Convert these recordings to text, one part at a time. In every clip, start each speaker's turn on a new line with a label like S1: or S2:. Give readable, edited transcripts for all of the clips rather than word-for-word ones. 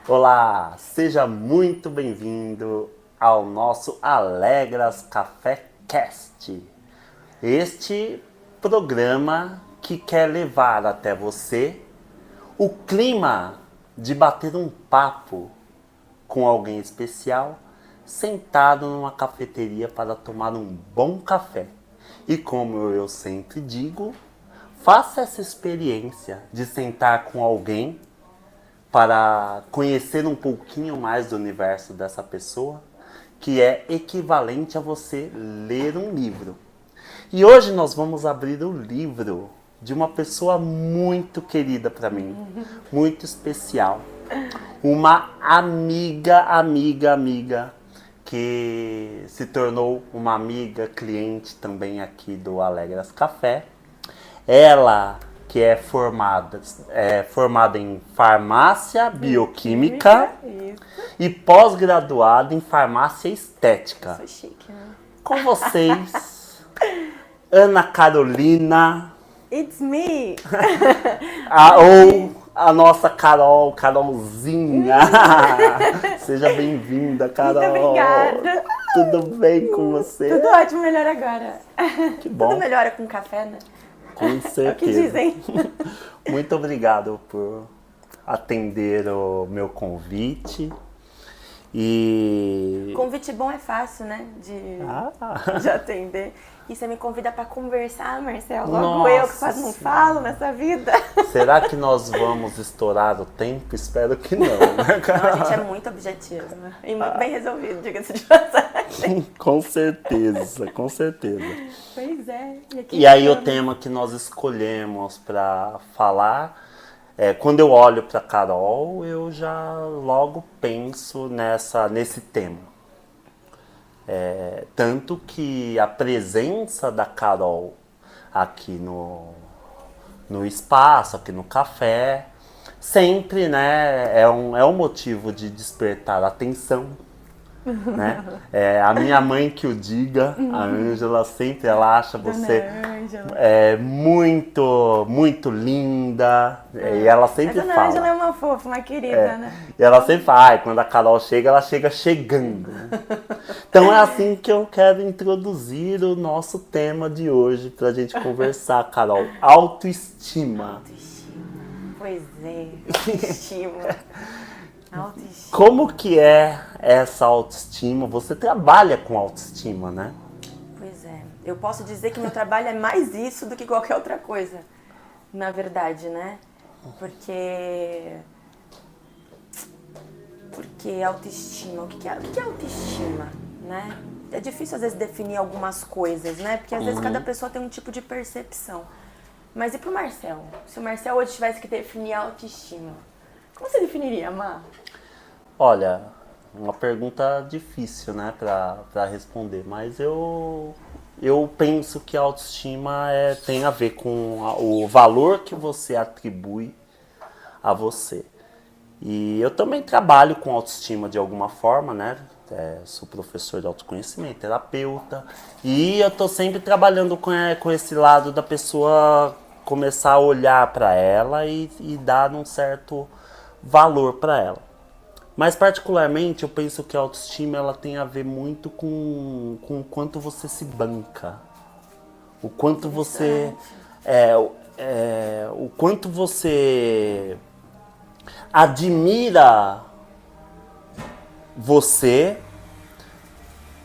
S1: Olá, seja muito bem-vindo ao nosso Alegras Café Cast. Este programa que quer levar até você o clima de bater um papo com alguém especial, sentado numa cafeteria para tomar um bom café. E como eu sempre digo, faça essa experiência de sentar com alguém para conhecer um pouquinho mais do universo dessa pessoa, que é equivalente a você ler um livro. E hoje nós vamos abrir o livro de uma pessoa muito querida para mim, muito especial. Uma amiga, que se tornou uma amiga cliente também aqui do Alegras Café. Ela que é formada em farmácia bioquímica e pós-graduada em farmácia estética.
S2: Sou chique, né?
S1: Com vocês, Ana Carolina,
S2: It's me!
S1: ou a nossa Carolzinha. Seja bem-vinda, Carol.
S2: Muito obrigada.
S1: Tudo bem com você?
S2: Tudo ótimo, melhor agora.
S1: Que bom.
S2: Tudo melhora com café, né?
S1: Com certeza.
S2: É o que dizem.
S1: Muito obrigado por atender o meu convite. E
S2: Convite bom é fácil, né? De atender. E você me convida pra conversar, Marcelo. Logo eu que quase não falo nessa vida.
S1: Será que nós vamos estourar o tempo? Espero que não, né,
S2: Não, a gente é muito objetivo, né? E muito bem resolvido, diga-se de passagem.
S1: Com certeza, com certeza.
S2: Pois é.
S1: E aí o tema que nós escolhemos para falar, quando eu olho para Carol, eu já logo penso nesse tema. Tanto que a presença da Carol aqui no espaço, aqui no café, sempre, né, é um motivo de despertar atenção. Né? A minha mãe que o diga, a Ângela, sempre ela acha você muito linda. E ela sempre
S2: Mas a
S1: fala.
S2: Ângela é uma fofa, uma querida, né?
S1: E ela sempre fala, quando a Carol chega, ela chega chegando. Né? Então é assim que eu quero introduzir o nosso tema de hoje pra gente conversar, Carol. Autoestima.
S2: Pois é, autoestima.
S1: Como que é essa autoestima? Você trabalha com autoestima, né?
S2: Pois é. Eu posso dizer que meu trabalho é mais isso do que qualquer outra coisa, na verdade, né? Porque autoestima, o que é autoestima, né? É difícil às vezes definir algumas coisas, né? Porque às vezes cada pessoa tem um tipo de percepção. Mas e pro Marcelo? Se o Marcelo hoje tivesse que definir a autoestima, como você definiria, Má?
S1: Olha, uma pergunta difícil, né, pra responder, mas eu penso que a autoestima tem a ver com o valor que você atribui a você. E eu também trabalho com autoestima de alguma forma, né? Sou professor de autoconhecimento, terapeuta, e eu tô sempre trabalhando com esse lado da pessoa começar a olhar para ela e dar um certo valor para ela. Mas particularmente eu penso que a autoestima ela tem a ver muito com o quanto você se banca, o quanto você o quanto você admira você,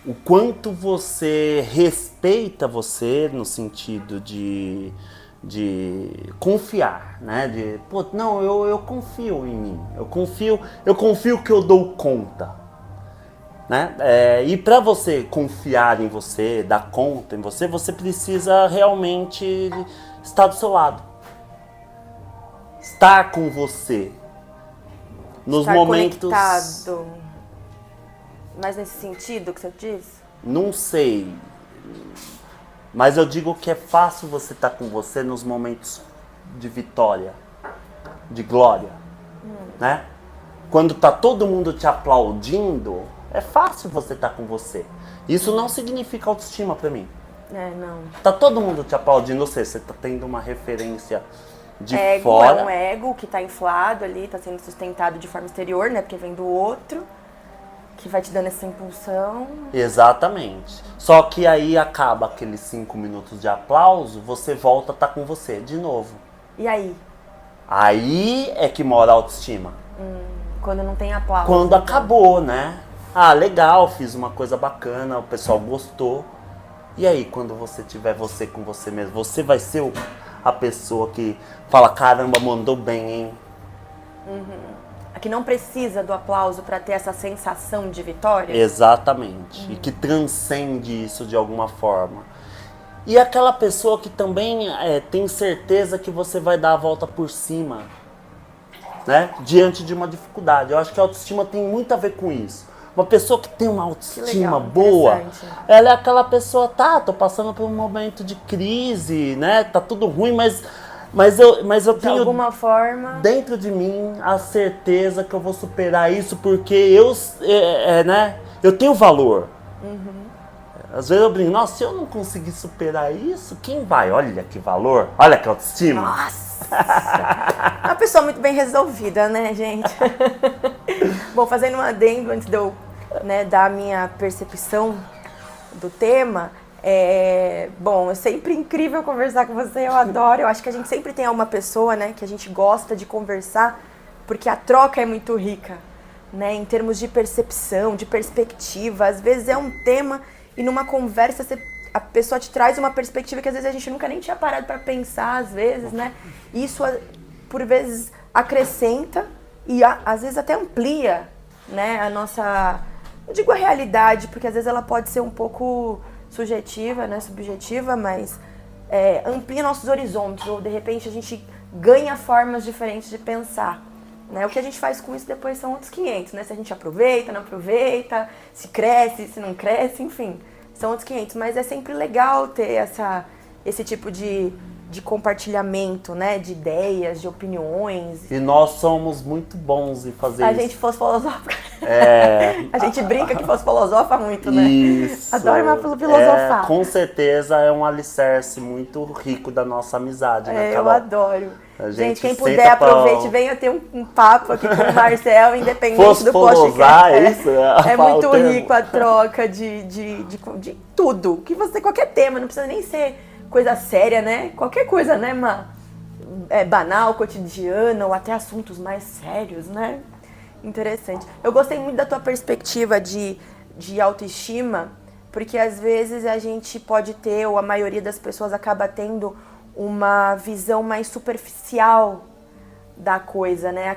S1: o quanto você respeita você no sentido de confiar, né? Eu confio em mim, eu confio que eu dou conta, né? E para você confiar em você, dar conta em você, você precisa realmente estar do seu lado, estar com você nos
S2: estar
S1: momentos
S2: conectado. Mas nesse sentido que você diz?
S1: Não sei. Mas eu digo que é fácil você estar com você nos momentos de vitória, de glória, né? Quando tá todo mundo te aplaudindo, é fácil você estar com você. Isso não significa autoestima pra mim.
S2: Não.
S1: Tá todo mundo te aplaudindo, ou seja, você tá tendo uma referência de
S2: ego
S1: fora.
S2: é um ego que tá inflado ali, tá sendo sustentado de forma exterior, né? Porque vem do outro, que vai te dando essa impulsão.
S1: Exatamente. Só que aí acaba aqueles 5 minutos de aplauso, você volta a estar com você de novo.
S2: E aí?
S1: Aí é que mora a autoestima.
S2: Quando não tem aplauso.
S1: Quando
S2: então.
S1: acabou, né? Ah, legal, fiz uma coisa bacana, o pessoal gostou. E aí, quando você tiver você com você mesmo, você vai ser a pessoa que fala, caramba, mandou bem, hein?
S2: Que não precisa do aplauso pra ter essa sensação de vitória.
S1: Exatamente. E que transcende isso de alguma forma. E aquela pessoa que também tem certeza que você vai dar a volta por cima, né? Diante de uma dificuldade. Eu acho que a autoestima tem muito a ver com isso. Uma pessoa que tem uma autoestima
S2: legal,
S1: boa,
S2: interessante.
S1: ela é aquela pessoa, tô passando por um momento de crise, né? Tá tudo ruim, mas eu
S2: De
S1: tenho
S2: alguma forma.
S1: dentro de mim a certeza que eu vou superar isso porque né? Eu tenho valor. Às vezes eu brinco, nossa, se eu não conseguir superar isso, quem vai? Olha que valor, olha que autoestima.
S2: Nossa! É uma pessoa muito bem resolvida, né, gente? Bom, fazendo um adendo antes de eu dar a minha percepção do tema. Bom, é sempre incrível conversar com você, eu adoro. Eu acho que a gente sempre tem uma pessoa, né, que a gente gosta de conversar, porque a troca é muito rica, né, em termos de percepção, de perspectiva. Às vezes é um tema e numa conversa a pessoa te traz uma perspectiva que às vezes a gente nunca nem tinha parado para pensar, às vezes, né? Isso, por vezes, acrescenta e às vezes até amplia, né, a nossa... Eu digo a realidade, porque às vezes ela pode ser um pouco subjetiva, né, subjetiva, mas amplia nossos horizontes, ou de repente a gente ganha formas diferentes de pensar. Né? O que a gente faz com isso depois são outros 500, né? Se a gente aproveita, não aproveita, se cresce, se não cresce, enfim, são outros 500. Mas é sempre legal ter esse tipo de compartilhamento, né? De ideias, de opiniões.
S1: E nós somos muito bons em fazer isso.
S2: A gente fosse filosófica. A gente brinca que fosse filosofa muito, né?
S1: Isso.
S2: Adoro uma filosofar.
S1: Com certeza é um alicerce muito rico da nossa amizade, né, Carol?
S2: Eu adoro.
S1: Gente,
S2: quem puder, aproveite, venha ter um papo aqui com o Marcel, independente do podcast.
S1: Isso,
S2: é muito rico a troca de tudo. Qualquer tema, não precisa nem ser coisa séria, né? Qualquer coisa, né, banal, cotidiana, ou até assuntos mais sérios, né? Interessante. Eu gostei muito da tua perspectiva de autoestima, porque às vezes a gente pode ter, ou a maioria das pessoas acaba tendo, uma visão mais superficial da coisa, né?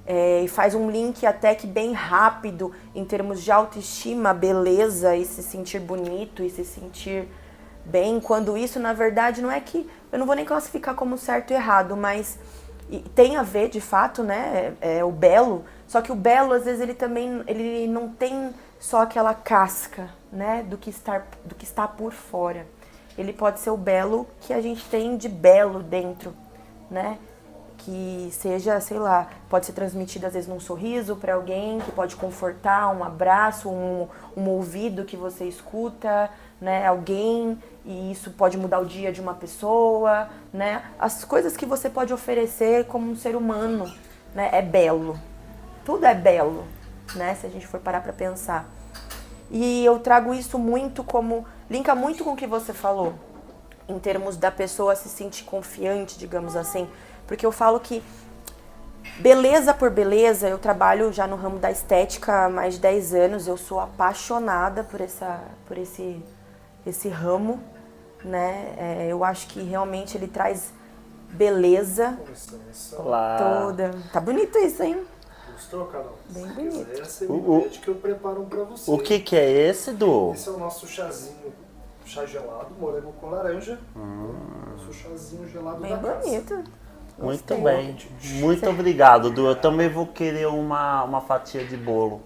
S2: E faz um link até que bem rápido em termos de autoestima, beleza, e se sentir bonito, e se sentir bem, quando isso, na verdade, não é que... Eu não vou nem classificar como certo e errado, mas tem a ver, de fato, né? O belo, só que o belo, às vezes, ele não tem só aquela casca, né? Do que está por fora. Ele pode ser o belo que a gente tem de belo dentro, né? Que seja, sei lá, pode ser transmitido às vezes num sorriso para alguém, que pode confortar, um abraço, um ouvido que você escuta, né? Alguém, e isso pode mudar o dia de uma pessoa, né? As coisas que você pode oferecer como um ser humano, né? É belo. Tudo é belo, né? Se a gente for parar para pensar. E eu trago isso muito linka muito com o que você falou, em termos da pessoa se sentir confiante, digamos assim. Porque eu falo que beleza por beleza, eu trabalho já no ramo da estética há mais de 10 anos, eu sou apaixonada por esse ramo, né? Eu acho que realmente ele traz beleza toda. Tá bonito isso, hein?
S3: Gostou, Carol?
S2: Bem bonito.
S3: Essa é a ideia que eu preparo pra você.
S1: O que é esse, Du?
S3: Esse é o nosso chazinho, chá gelado, morango com laranja. Nosso chazinho gelado
S2: Bem
S3: da casa.
S2: bonito.
S1: Muito bem. Muito obrigado, Du. Eu também vou querer uma fatia de bolo.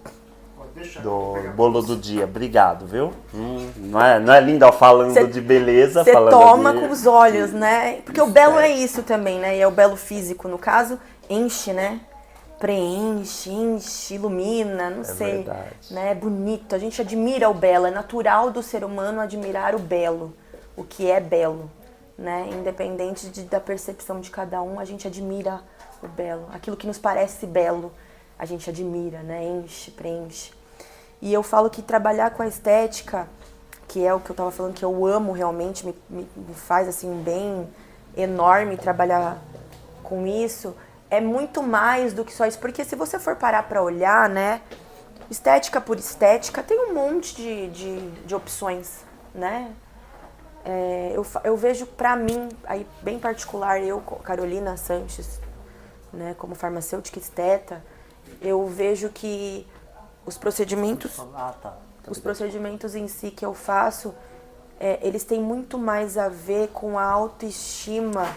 S3: Pode deixar.
S1: Do bolo do dia. Obrigado, viu? Não é lindo ó, falando de beleza.
S2: Você
S1: falando
S2: toma
S1: de...
S2: com os olhos, né? Porque o belo é isso também, né? E é o belo físico, no caso, enche, né? Preenche, enche, ilumina, não sei.
S1: Verdade.
S2: Né? É bonito, a gente admira o belo. É natural do ser humano admirar o belo, o que é belo. né? Independente da percepção de cada um, a gente admira o belo. Aquilo que nos parece belo, a gente admira, né? Enche, preenche. E eu falo que trabalhar com a estética, que é o que eu tava falando, que eu amo realmente, me faz assim um bem enorme trabalhar com isso, é muito mais do que só isso. Porque se você for parar pra olhar, né? Estética por estética, tem um monte de opções, né? Eu vejo pra mim, aí bem particular, eu, Carolina Sanches, né, como farmacêutica esteta, eu vejo que os procedimentos em si que eu faço, eles têm muito mais a ver com a autoestima.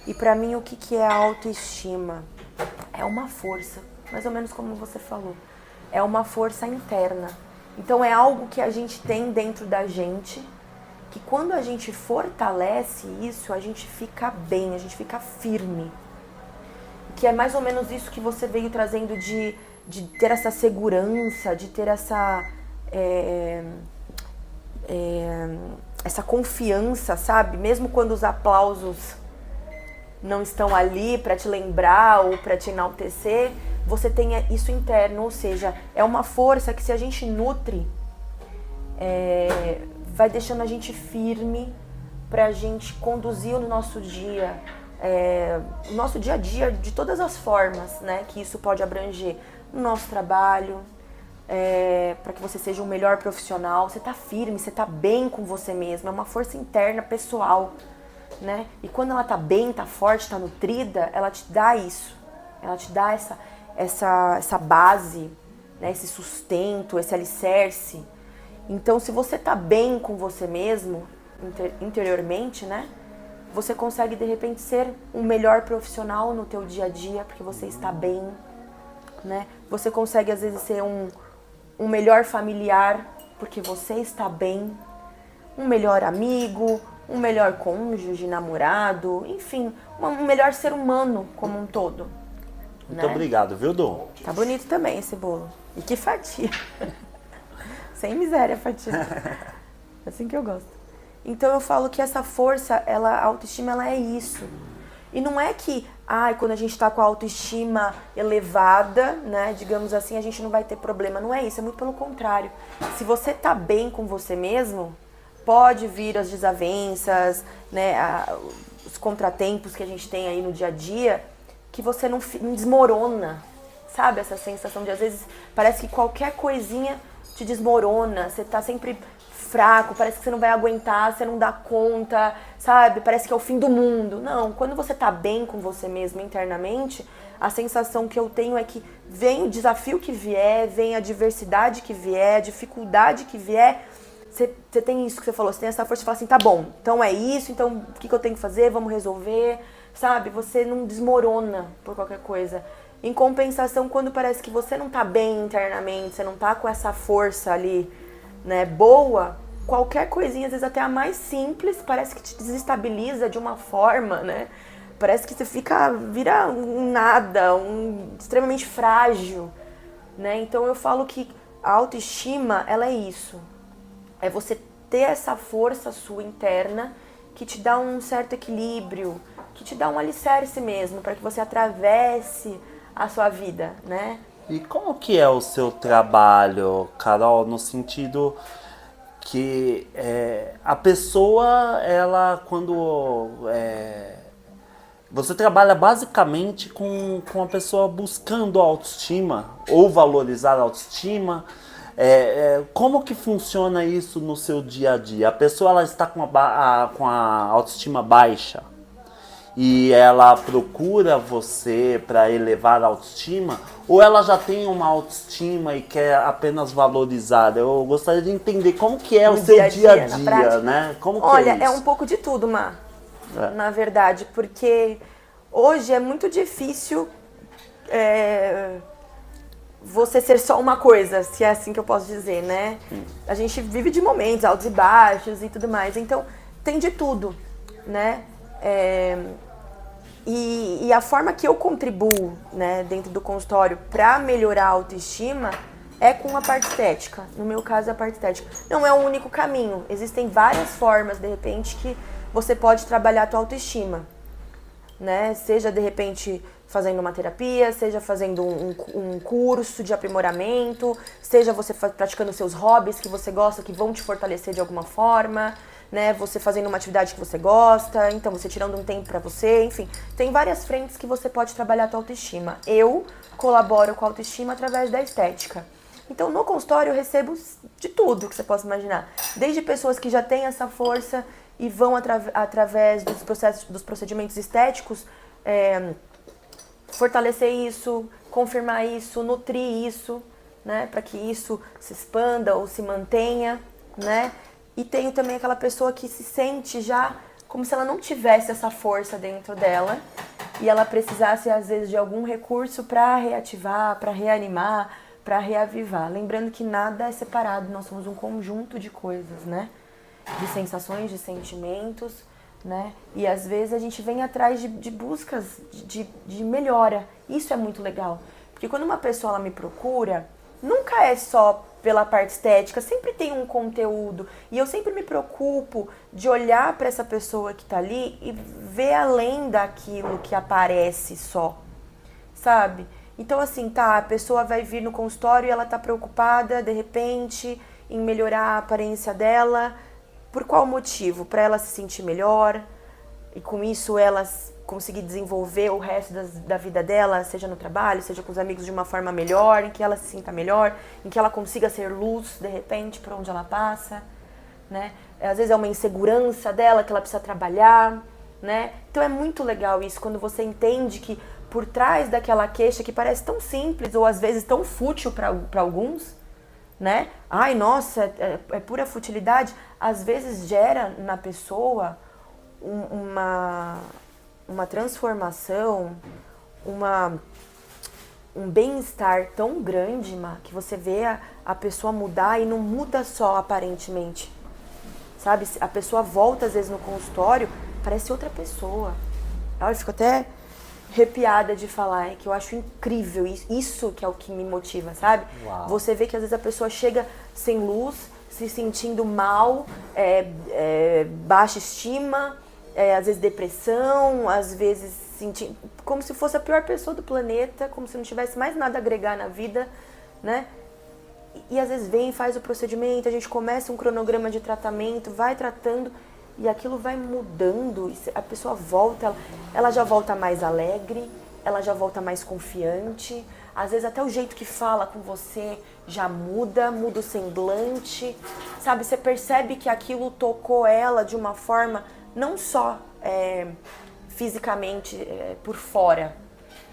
S2: E pra mim, o que é a autoestima? É uma força, mais ou menos como você falou. É uma força interna. Então é algo que a gente tem dentro da gente, que quando a gente fortalece isso, a gente fica bem, a gente fica firme. Que é mais ou menos isso que você veio trazendo de ter essa segurança, de ter essa confiança, sabe? Mesmo quando os aplausos não estão ali para te lembrar ou para te enaltecer, você tem isso interno, ou seja, é uma força que se a gente nutre, vai deixando a gente firme pra gente conduzir o nosso dia, o nosso dia a dia de todas as formas, né, que isso pode abranger no nosso trabalho, para que você seja um melhor profissional. Você tá firme, você tá bem com você mesmo, é uma força interna, pessoal, né? E quando ela tá bem, tá forte, tá nutrida, ela te dá isso, ela te dá essa base, né, esse sustento, esse alicerce. Então, se você tá bem com você mesmo, interiormente, né, você consegue, de repente, ser um melhor profissional no teu dia a dia, porque você está bem, né? Você consegue, às vezes, ser um melhor familiar, porque você está bem, um melhor amigo, um melhor cônjuge, namorado, enfim, um melhor ser humano como um todo.
S1: Muito obrigado, viu, Dom?
S2: Tá bonito também esse bolo. E que fatia. Sem miséria a fatia. Assim que eu gosto. Então eu falo que essa força, a autoestima, ela é isso. E não é que, quando a gente tá com a autoestima elevada, né, digamos assim, a gente não vai ter problema. Não é isso, é muito pelo contrário. Se você tá bem com você mesmo, pode vir as desavenças, né, os contratempos que a gente tem aí no dia a dia, que você não desmorona, sabe? Essa sensação de, às vezes, parece que qualquer coisinha te desmorona, você tá sempre fraco, parece que você não vai aguentar, você não dá conta, sabe? Parece que é o fim do mundo. Não, quando você tá bem com você mesmo internamente, a sensação que eu tenho é que vem o desafio que vier, vem a adversidade que vier, a dificuldade que vier, você tem isso que você falou, você tem essa força de falar assim, tá bom, então é isso, então o que eu tenho que fazer, vamos resolver, sabe? Você não desmorona por qualquer coisa. Em compensação, quando parece que você não tá bem internamente, você não tá com essa força ali, né, boa, qualquer coisinha, às vezes até a mais simples, parece que te desestabiliza de uma forma, né? Parece que você vira um nada, extremamente frágil, né? Então eu falo que a autoestima, ela é isso. É você ter essa força sua interna que te dá um certo equilíbrio, que te dá um alicerce mesmo, para que você atravesse a sua vida, né?
S1: E como que é o seu trabalho, Carol, no sentido que a pessoa, ela quando... você trabalha basicamente com a pessoa buscando autoestima ou valorizar a autoestima. Como que funciona isso no seu dia a dia? A pessoa ela está com a autoestima baixa e ela procura você para elevar a autoestima, ou ela já tem uma autoestima e quer apenas valorizar? Eu gostaria de entender como que é o seu dia a dia, né? Como que
S2: Olha,
S1: é isso?
S2: É um pouco de tudo, Má, na verdade, porque hoje é muito difícil você ser só uma coisa, se é assim que eu posso dizer, né? A gente vive de momentos altos e baixos e tudo mais, então tem de tudo, né? E a forma que eu contribuo, né, dentro do consultório para melhorar a autoestima é com a parte estética. No meu caso, a parte estética. Não é o único caminho. Existem várias formas, de repente, que você pode trabalhar a tua autoestima, né? Seja, de repente, fazendo uma terapia, seja fazendo um curso de aprimoramento, seja você praticando seus hobbies que você gosta, que vão te fortalecer de alguma forma, né? Você fazendo uma atividade que você gosta, então você tirando um tempo pra você, enfim. Tem várias frentes que você pode trabalhar a tua autoestima. Eu colaboro com a autoestima através da estética. Então, no consultório eu recebo de tudo que você possa imaginar. Desde pessoas que já têm essa força e vão através dos procedimentos estéticos fortalecer isso, confirmar isso, nutrir isso, né, para que isso se expanda ou se mantenha, né? E tenho também aquela pessoa que se sente já como se ela não tivesse essa força dentro dela e ela precisasse, às vezes, de algum recurso para reativar, para reanimar, para reavivar. Lembrando que nada é separado, nós somos um conjunto de coisas, né? De sensações, de sentimentos, né? E às vezes a gente vem atrás de buscas de melhora. Isso é muito legal. Porque quando uma pessoa ela me procura, nunca é só pela parte estética, sempre tem um conteúdo. E eu sempre me preocupo de olhar para essa pessoa que tá ali e ver além daquilo que aparece só, sabe? Então assim, tá, a pessoa vai vir no consultório e ela tá preocupada, de repente, em melhorar a aparência dela. Por qual motivo? Para ela se sentir melhor e com isso ela conseguir desenvolver o resto da vida dela, seja no trabalho, seja com os amigos de uma forma melhor, em que ela se sinta melhor, em que ela consiga ser luz, de repente, por onde ela passa, né? Às vezes é uma insegurança dela que ela precisa trabalhar, né? Então é muito legal isso, quando você entende que por trás daquela queixa que parece tão simples ou às vezes tão fútil para alguns, né? Ai, nossa, é pura futilidade. Às vezes gera na pessoa uma transformação, um bem-estar tão grande, que você vê a pessoa mudar e não muda só aparentemente, sabe? A pessoa volta às vezes no consultório, parece outra pessoa. Eu fico até arrepiada de falar, que eu acho incrível, isso que é o que me motiva, sabe?
S1: Uau.
S2: Você vê que às vezes a pessoa chega sem luz, se sentindo mal, baixa estima, às vezes depressão, às vezes sentindo como se fosse a pior pessoa do planeta, como se não tivesse mais nada a agregar na vida, né? E às vezes vem, faz o procedimento, a gente começa um cronograma de tratamento, vai tratando e aquilo vai mudando, e a pessoa volta, ela já volta mais alegre, ela já volta mais confiante, às vezes até o jeito que fala com você já muda o semblante, sabe? Você percebe que aquilo tocou ela de uma forma não só fisicamente por fora,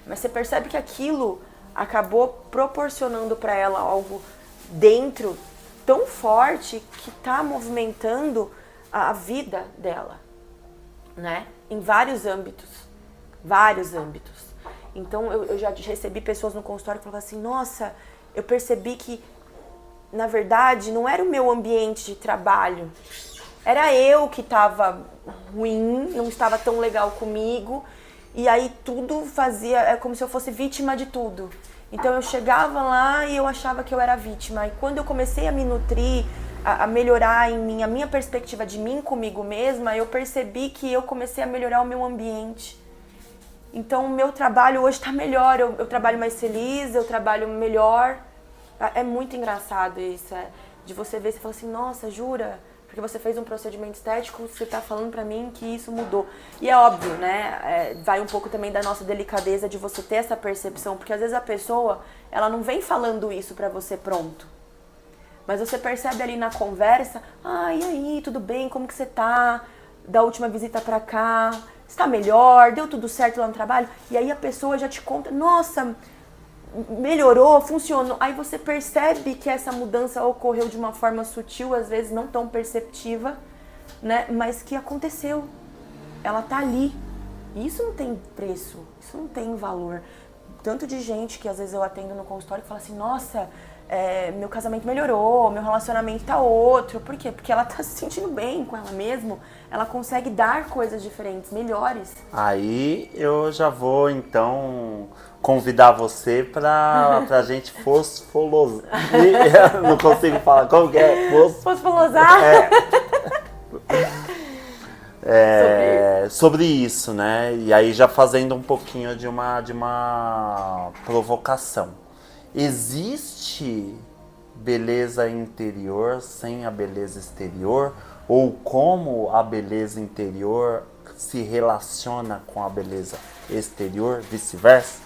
S2: mas você percebe que aquilo acabou proporcionando para ela algo dentro tão forte que está movimentando a vida dela, né? Em vários âmbitos. Então eu já recebi pessoas no consultório que falavam assim, nossa, eu percebi que na verdade não era o meu ambiente de trabalho, era eu que estava ruim, não estava tão legal comigo, e aí tudo fazia, como se eu fosse vítima de tudo. Então eu chegava lá e eu achava que eu era vítima, e quando eu comecei a me nutrir, a melhorar em mim, a minha perspectiva de mim comigo mesma, eu percebi que eu comecei a melhorar o meu ambiente. Então o meu trabalho hoje está melhor, eu trabalho mais feliz, eu trabalho melhor. É muito engraçado isso, de você ver, você fala assim, nossa, jura? Porque você fez um procedimento estético, você está falando pra mim que isso mudou. E é óbvio, né? Vai um pouco também da nossa delicadeza de você ter essa percepção, porque às vezes a pessoa, ela não vem falando isso pra você pronto. Mas você percebe ali na conversa, e aí, tudo bem, como que você tá? Da última visita pra cá, está melhor? Deu tudo certo lá no trabalho? E aí a pessoa já te conta, nossa, melhorou, funcionou. Aí você percebe que essa mudança ocorreu de uma forma sutil, às vezes não tão perceptiva, né? Mas que aconteceu. Ela tá ali. E isso não tem preço, isso não tem valor. Tanto de gente que às vezes eu atendo no consultório que fala assim, nossa, meu casamento melhorou, meu relacionamento tá outro. Por quê? Porque ela tá se sentindo bem com ela mesma, ela consegue dar coisas diferentes, melhores.
S1: Aí eu já vou, então, convidar você pra gente fosfolosar. Não consigo falar, como que é?
S2: Fosfolosar?
S1: Sobre isso, né? E aí já fazendo um pouquinho de uma provocação. Existe beleza interior sem a beleza exterior? Ou como a beleza interior se relaciona com a beleza exterior, vice-versa?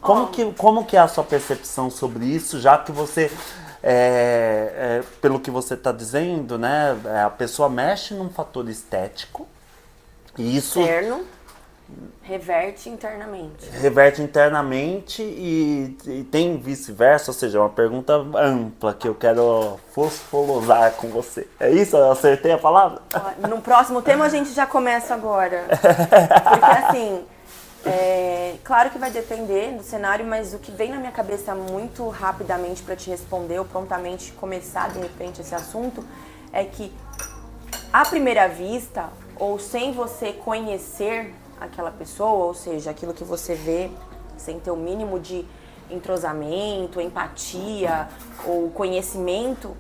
S1: Como que é a sua percepção sobre isso, já que você, pelo que você está dizendo, né, a pessoa mexe num fator estético e isso
S2: Externo, reverte internamente.
S1: reverte internamente e tem vice-versa, ou seja, uma pergunta ampla que eu quero fosfolosar com você. É isso? Eu acertei a palavra?
S2: No próximo tema a gente já começa agora. Porque assim, claro que vai depender do cenário, mas o que vem na minha cabeça muito rapidamente para te responder, ou prontamente começar de repente esse assunto, é que à primeira vista, ou sem você conhecer aquela pessoa, ou seja, aquilo que você vê sem ter o mínimo de entrosamento, empatia ou conhecimento,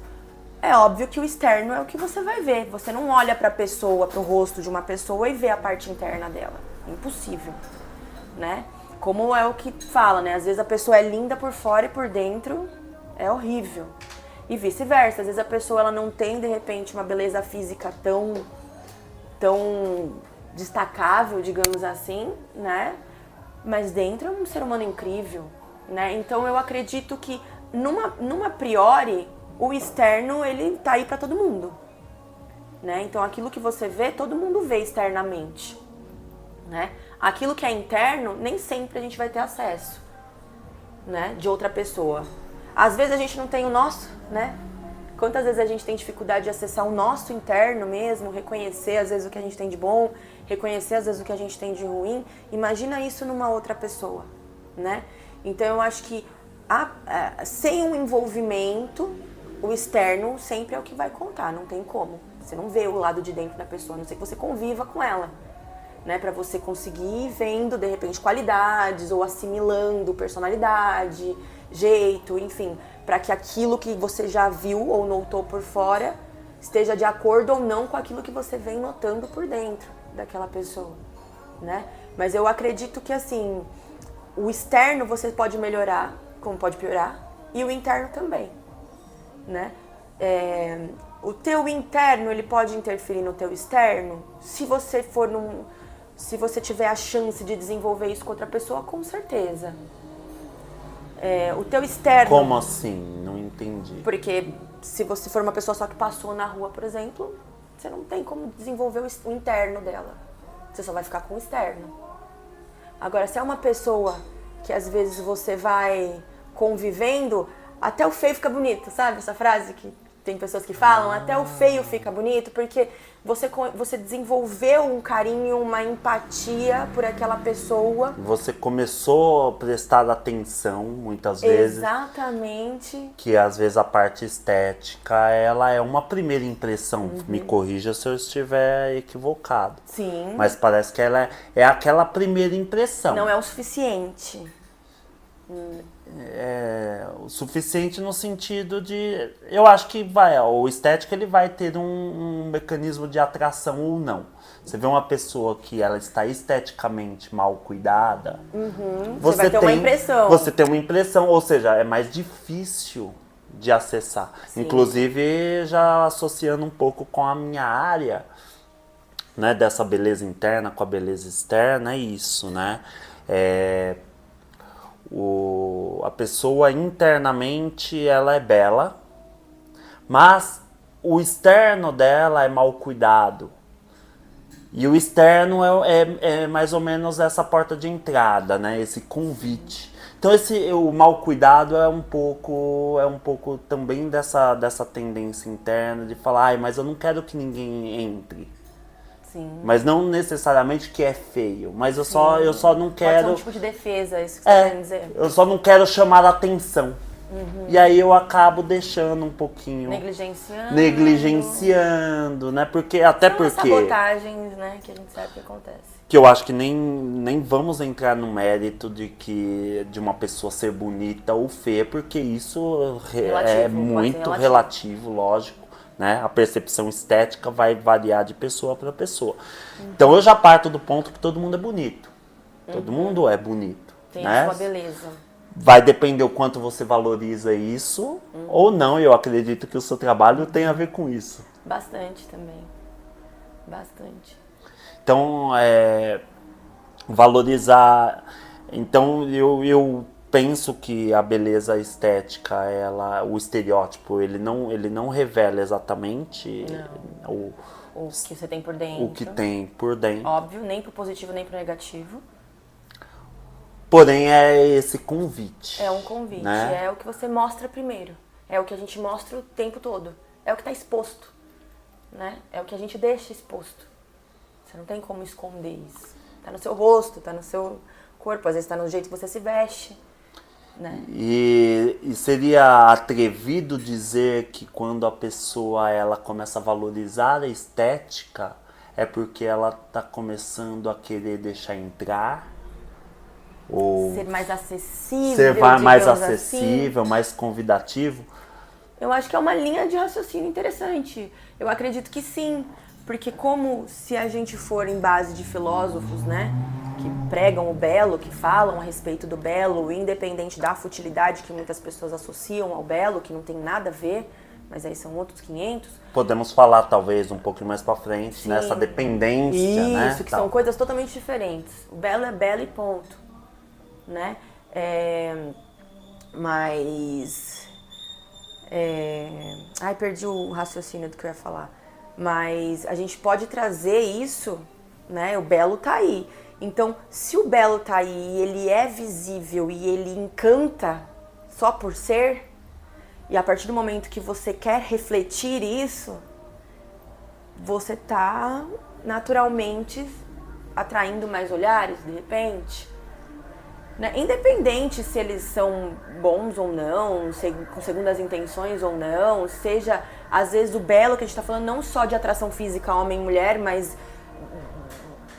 S2: é óbvio que o externo é o que você vai ver. Você não olha para a pessoa, para o rosto de uma pessoa e vê a parte interna dela. Impossível, né? Como é o que fala, né? Às vezes a pessoa é linda por fora e por dentro é horrível. E vice-versa. Às vezes a pessoa ela não tem, de repente, uma beleza física tão destacável, digamos assim, né? Mas dentro é um ser humano incrível, né? Então eu acredito que numa priori o externo ele tá aí para todo mundo, né? Então aquilo que você vê, todo mundo vê externamente, né? Aquilo que é interno, nem sempre a gente vai ter acesso, né? De outra pessoa. Às vezes a gente não tem o nosso, né? Quantas vezes a gente tem dificuldade de acessar o nosso interno mesmo, reconhecer às vezes o que a gente tem de bom, reconhecer às vezes o que a gente tem de ruim. Imagina isso numa outra pessoa, né? Então eu acho que sem um envolvimento, o externo sempre é o que vai contar, não tem como. Você não vê o lado de dentro da pessoa, a não ser que você conviva com ela, né? Pra você conseguir ir vendo, de repente, qualidades ou assimilando personalidade, jeito, enfim, para que aquilo que você já viu ou notou por fora esteja de acordo ou não com aquilo que você vem notando por dentro daquela pessoa, né? Mas eu acredito que, assim, o externo você pode melhorar, como pode piorar, e o interno também, né? O teu interno, ele pode interferir no teu externo, se você tiver a chance de desenvolver isso com outra pessoa, com certeza. O teu externo...
S1: Como assim? Não entendi.
S2: Porque se você for uma pessoa só que passou na rua, por exemplo, você não tem como desenvolver o interno dela. Você só vai ficar com o externo. Agora, se é uma pessoa que às vezes você vai convivendo, até o feio fica bonito, sabe? Essa frase que tem pessoas que falam, até o feio fica bonito, porque você desenvolveu um carinho, uma empatia por aquela pessoa.
S1: Você começou a prestar atenção, muitas vezes.
S2: Exatamente.
S1: Que às vezes a parte estética, ela é uma primeira impressão. Me corrija se eu estiver equivocado.
S2: Sim.
S1: Mas parece que ela é aquela primeira impressão.
S2: Não é o suficiente.
S1: O suficiente no sentido de... Eu acho que o estético ele vai ter um mecanismo de atração ou não. Você vê uma pessoa que ela está esteticamente mal cuidada,
S2: Você vai ter uma impressão.
S1: Você tem uma impressão, ou seja, é mais difícil de acessar.
S2: Sim.
S1: Inclusive, já associando um pouco com a minha área, né, dessa beleza interna com a beleza externa, é isso, né? A pessoa internamente ela é bela, mas o externo dela é mal cuidado. E o externo é mais ou menos essa porta de entrada, né? Esse convite. Então o mal cuidado é um pouco também dessa tendência interna de falar, mas eu não quero que ninguém entre.
S2: Sim.
S1: Mas não necessariamente que é feio, mas eu só não quero...
S2: Pode ser um tipo de defesa, isso que você está querendo dizer.
S1: Eu só não quero chamar a atenção. E aí eu acabo deixando um pouquinho...
S2: Negligenciando.
S1: né? Porque, até
S2: São
S1: porque...
S2: sabotagens, né, que a gente sabe que acontece.
S1: Que eu acho que nem vamos entrar no mérito de uma pessoa ser bonita ou feia, porque isso é
S2: Relativo,
S1: muito
S2: pode ser
S1: relativo, lógico, né? A percepção estética vai variar de pessoa para pessoa. Então eu já parto do ponto que todo mundo é bonito. Todo mundo é bonito,
S2: Tem
S1: né?
S2: a sua beleza.
S1: Vai depender o quanto você valoriza isso ou não. Eu acredito que o seu trabalho tem a ver com isso.
S2: Bastante também. Bastante.
S1: Então, valorizar... Então, eu penso que a beleza estética, o estereótipo, ele não revela exatamente
S2: O que você tem por dentro.
S1: o que tem por dentro.
S2: Óbvio, nem pro positivo, nem pro negativo.
S1: Porém, é esse convite.
S2: É um convite.
S1: Né?
S2: É o que você mostra primeiro. É o que a gente mostra o tempo todo. É o que tá exposto. Né? É o que a gente deixa exposto. Você não tem como esconder isso. Tá no seu rosto, tá no seu corpo, às vezes tá no jeito que você se veste, né?
S1: E seria atrevido dizer que quando a pessoa ela começa a valorizar a estética, é porque ela tá começando a querer deixar entrar? Ou
S2: Ser mais acessível,
S1: ser mais
S2: digamos
S1: acessível,
S2: assim.
S1: mais convidativo?
S2: Eu acho que é uma linha de raciocínio interessante. Eu acredito que sim. Porque como se a gente for em base de filósofos, né, que pregam o belo, que falam a respeito do belo, independente da futilidade que muitas pessoas associam ao belo, que não tem nada a ver, mas aí são outros 500.
S1: Podemos falar talvez um pouco mais pra frente,
S2: Sim.
S1: nessa dependência, né?
S2: Isso, que são coisas totalmente diferentes. O belo é belo e ponto, né? Ai, perdi o raciocínio do que eu ia falar. Mas a gente pode trazer isso, né? O belo tá aí. Então, se o belo tá aí e ele é visível e ele encanta só por ser, e a partir do momento que você quer refletir isso, você tá naturalmente atraindo mais olhares, de repente. Né? Independente se eles são bons ou não, com segundas intenções ou não, seja, às vezes, o belo que a gente tá falando não só de atração física homem e mulher, mas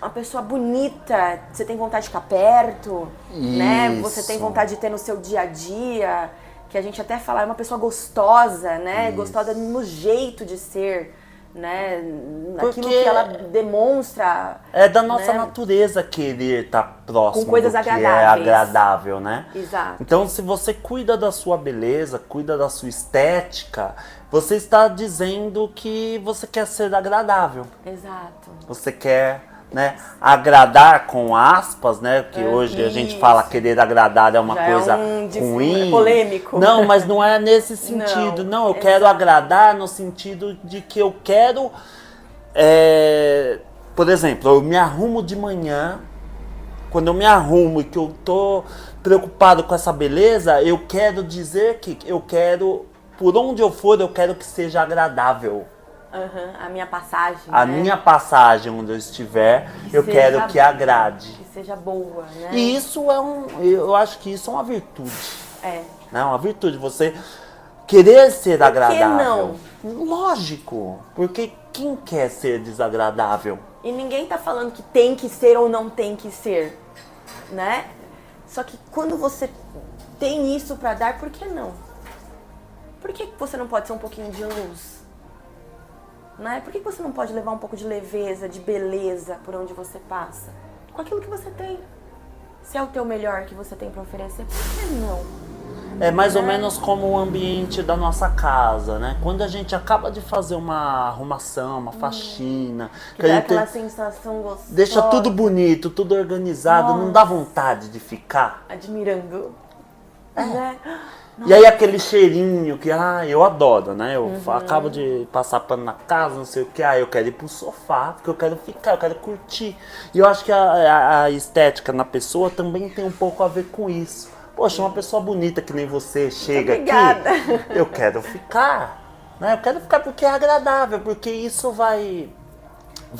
S2: uma pessoa bonita, você tem vontade de ficar perto, né? Você tem vontade de ter no seu dia a dia, que a gente até fala, é uma pessoa gostosa, né?
S1: Isso.
S2: Gostosa no jeito de ser, né?
S1: Porque
S2: Aquilo que ela demonstra.
S1: é da nossa
S2: né?
S1: natureza querer estar próximo
S2: Com coisas
S1: do que é
S2: agradáveis.
S1: agradável, né?
S2: Exato.
S1: Então, se você cuida da sua beleza, cuida da sua estética, você está dizendo que você quer ser agradável.
S2: Exato.
S1: Você quer, né, agradar com aspas, né? Porque hoje a gente fala querer agradar é uma
S2: Já
S1: coisa ruim.
S2: é polêmico.
S1: Não, mas não é nesse sentido. Não, eu
S2: exato.
S1: quero agradar no sentido de que eu quero... por exemplo, eu me arrumo de manhã. Quando eu me arrumo e que eu tô preocupado com essa beleza, eu quero dizer que eu quero... Por onde eu for, eu quero que seja agradável.
S2: A minha passagem.
S1: A
S2: né?
S1: minha passagem, onde eu estiver, eu
S2: seja
S1: quero que agrade.
S2: Que seja boa, né?
S1: E isso eu acho que isso é uma virtude.
S2: É.
S1: Né? Uma virtude, você querer ser agradável.
S2: não?
S1: Lógico, porque quem quer ser desagradável?
S2: E ninguém tá falando que tem que ser ou não tem que ser, né? Só que quando você tem isso pra dar, por que não? Por que você não pode ser um pouquinho de luz? Né? Por que você não pode levar um pouco de leveza, de beleza por onde você passa? Com aquilo que você tem. Se é o teu melhor que você tem pra oferecer, por que não?
S1: É mais ou menos como o ambiente da nossa casa, né? Quando a gente acaba de fazer uma arrumação, uma faxina,
S2: Que
S1: que a
S2: dá
S1: gente
S2: aquela sensação gostosa.
S1: deixa tudo bonito, tudo organizado, não dá vontade de ficar?
S2: Admirando. Né?
S1: E aí aquele cheirinho que, eu adoro, né? Eu acabo de passar pano na casa, não sei o que, eu quero ir pro sofá, porque eu quero ficar, eu quero curtir. E eu acho que a estética na pessoa também tem um pouco a ver com isso. Poxa, uma pessoa bonita que nem você chega
S2: Obrigada.
S1: aqui, eu quero ficar, né? Eu quero ficar porque é agradável, porque isso vai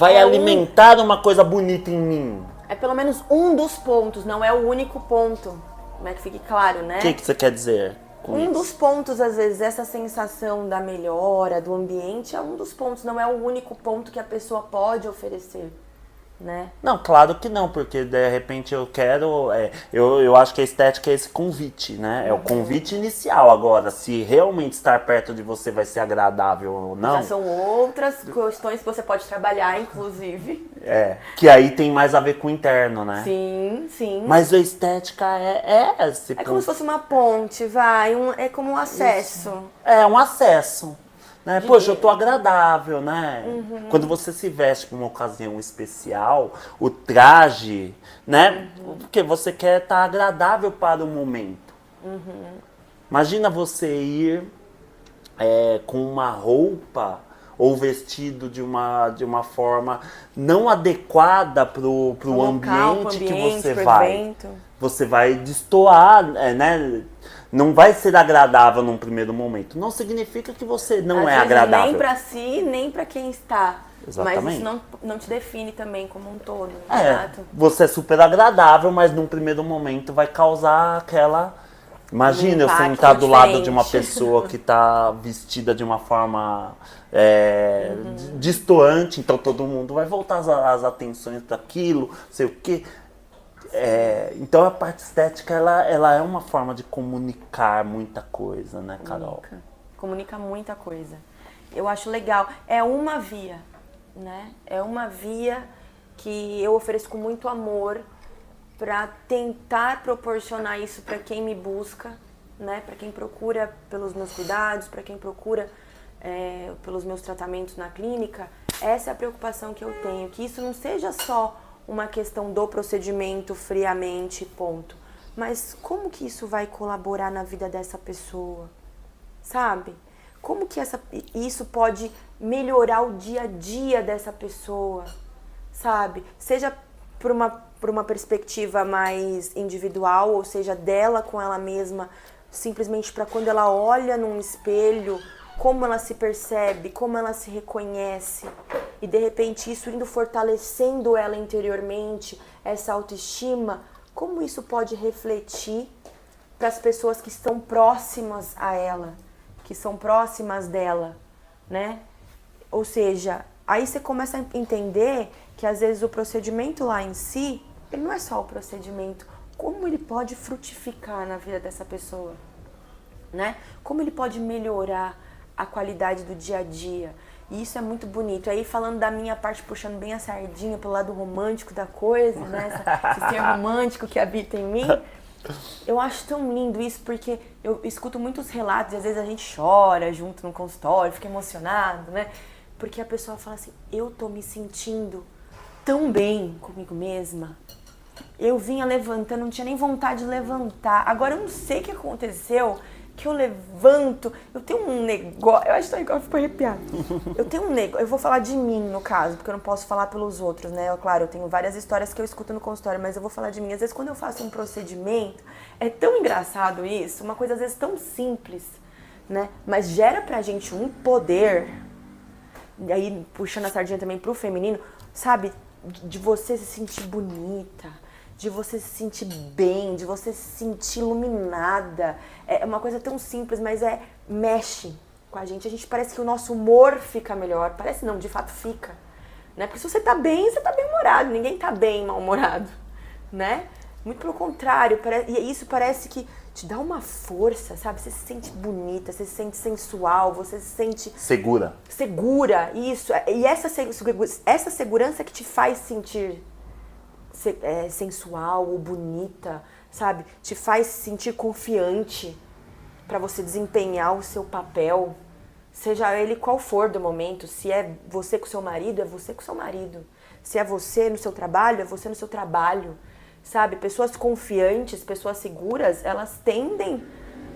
S1: alimentar uma coisa bonita em mim.
S2: É pelo menos um dos pontos, não é o único ponto. Como é que fique claro, né?
S1: O que você quer dizer? com
S2: Um
S1: isso.
S2: dos pontos, às vezes, essa sensação da melhora, do ambiente, é um dos pontos, não é o único ponto que a pessoa pode oferecer, né?
S1: Não, claro que não, porque de repente eu quero. Eu acho que a estética é esse convite, né? É o convite inicial. Agora, se realmente estar perto de você vai ser agradável ou não.
S2: Já são outras questões que você pode trabalhar, inclusive.
S1: Que aí tem mais a ver com o interno, né?
S2: Sim, sim.
S1: Mas a estética é esse
S2: É como
S1: ponto.
S2: se fosse uma ponte, é como um acesso.
S1: É um acesso. Né? Poxa, eu tô agradável, né? Quando você se veste para uma ocasião especial, o traje, né? Porque você quer estar agradável para o momento. Imagina você ir com uma roupa ou vestido de uma forma não adequada pro ambiente que você
S2: pro
S1: vai.
S2: evento.
S1: Você vai destoar, né? Não vai ser agradável num primeiro momento. Não significa que você não
S2: Às
S1: é
S2: vezes,
S1: agradável.
S2: nem pra si, nem pra quem está.
S1: Exatamente.
S2: Mas isso não te define também como um todo,
S1: É,
S2: exato?
S1: você é super agradável, mas num primeiro momento vai causar aquela... Imagina eu
S2: impacto
S1: sentar do lado de uma
S2: diferente.
S1: pessoa que tá vestida de uma forma destoante, então todo mundo vai voltar as atenções daquilo, sei o quê. Então a parte estética, ela é uma forma de comunicar muita coisa, né, Carol?
S2: Comunica muita coisa. Eu acho legal. É uma via, né? É uma via que eu ofereço com muito amor para tentar proporcionar isso para quem me busca, né? Para quem procura pelos meus cuidados, para quem procura pelos meus tratamentos na clínica. Essa é a preocupação que eu tenho, que isso não seja só uma questão do procedimento friamente, ponto. Mas como que isso vai colaborar na vida dessa pessoa? Sabe? Como que isso pode melhorar o dia a dia dessa pessoa? Sabe? Seja por uma perspectiva mais individual, ou seja, dela com ela mesma, simplesmente para quando ela olha num espelho, como ela se percebe, como ela se reconhece, e de repente isso indo fortalecendo ela interiormente, essa autoestima, como isso pode refletir para as pessoas que estão próximas a ela, que são próximas dela, né? Ou seja, aí você começa a entender que às vezes o procedimento lá em si, ele não é só o procedimento, como ele pode frutificar na vida dessa pessoa, né? Como ele pode melhorar a qualidade do dia a dia. E isso é muito bonito. Aí falando da minha parte, puxando bem a sardinha pelo lado romântico da coisa, né? Esse ser romântico que habita em mim. Eu acho tão lindo isso, porque eu escuto muitos relatos e às vezes a gente chora junto no consultório, fica emocionado, né? Porque a pessoa fala assim, eu tô me sentindo tão bem comigo mesma. Eu vinha levantando, não tinha nem vontade de levantar. Agora eu não sei o que aconteceu, que eu levanto, eu tenho um negócio, eu acho que eu fico arrepiada. Eu tenho um negócio, eu vou falar de mim no caso, porque eu não posso falar pelos outros, né? Claro, eu tenho várias histórias que eu escuto no consultório, mas eu vou falar de mim. Às vezes quando eu faço um procedimento, é tão engraçado isso, uma coisa às vezes tão simples, né? Mas gera pra gente um poder, e aí puxando a sardinha também pro feminino, sabe? De você se sentir bonita, de você se sentir bem, de você se sentir iluminada. É uma coisa tão simples, mas mexe com a gente parece que o nosso humor fica melhor. Parece não, de fato fica. Né? Porque se você tá bem, você tá bem-humorado. Ninguém tá bem mal-humorado. Né? Muito pelo contrário. E isso parece que te dá uma força, sabe? Você se sente bonita, você se sente sensual, você se sente...
S1: Segura.
S2: Segura, isso. E essa segurança que te faz sentir sensual ou bonita, sabe? Te faz sentir confiante para você desempenhar o seu papel, seja ele qual for do momento. Se é você com seu marido, é você com seu marido. Se é você no seu trabalho, é você no seu trabalho, sabe? Pessoas confiantes, pessoas seguras, elas tendem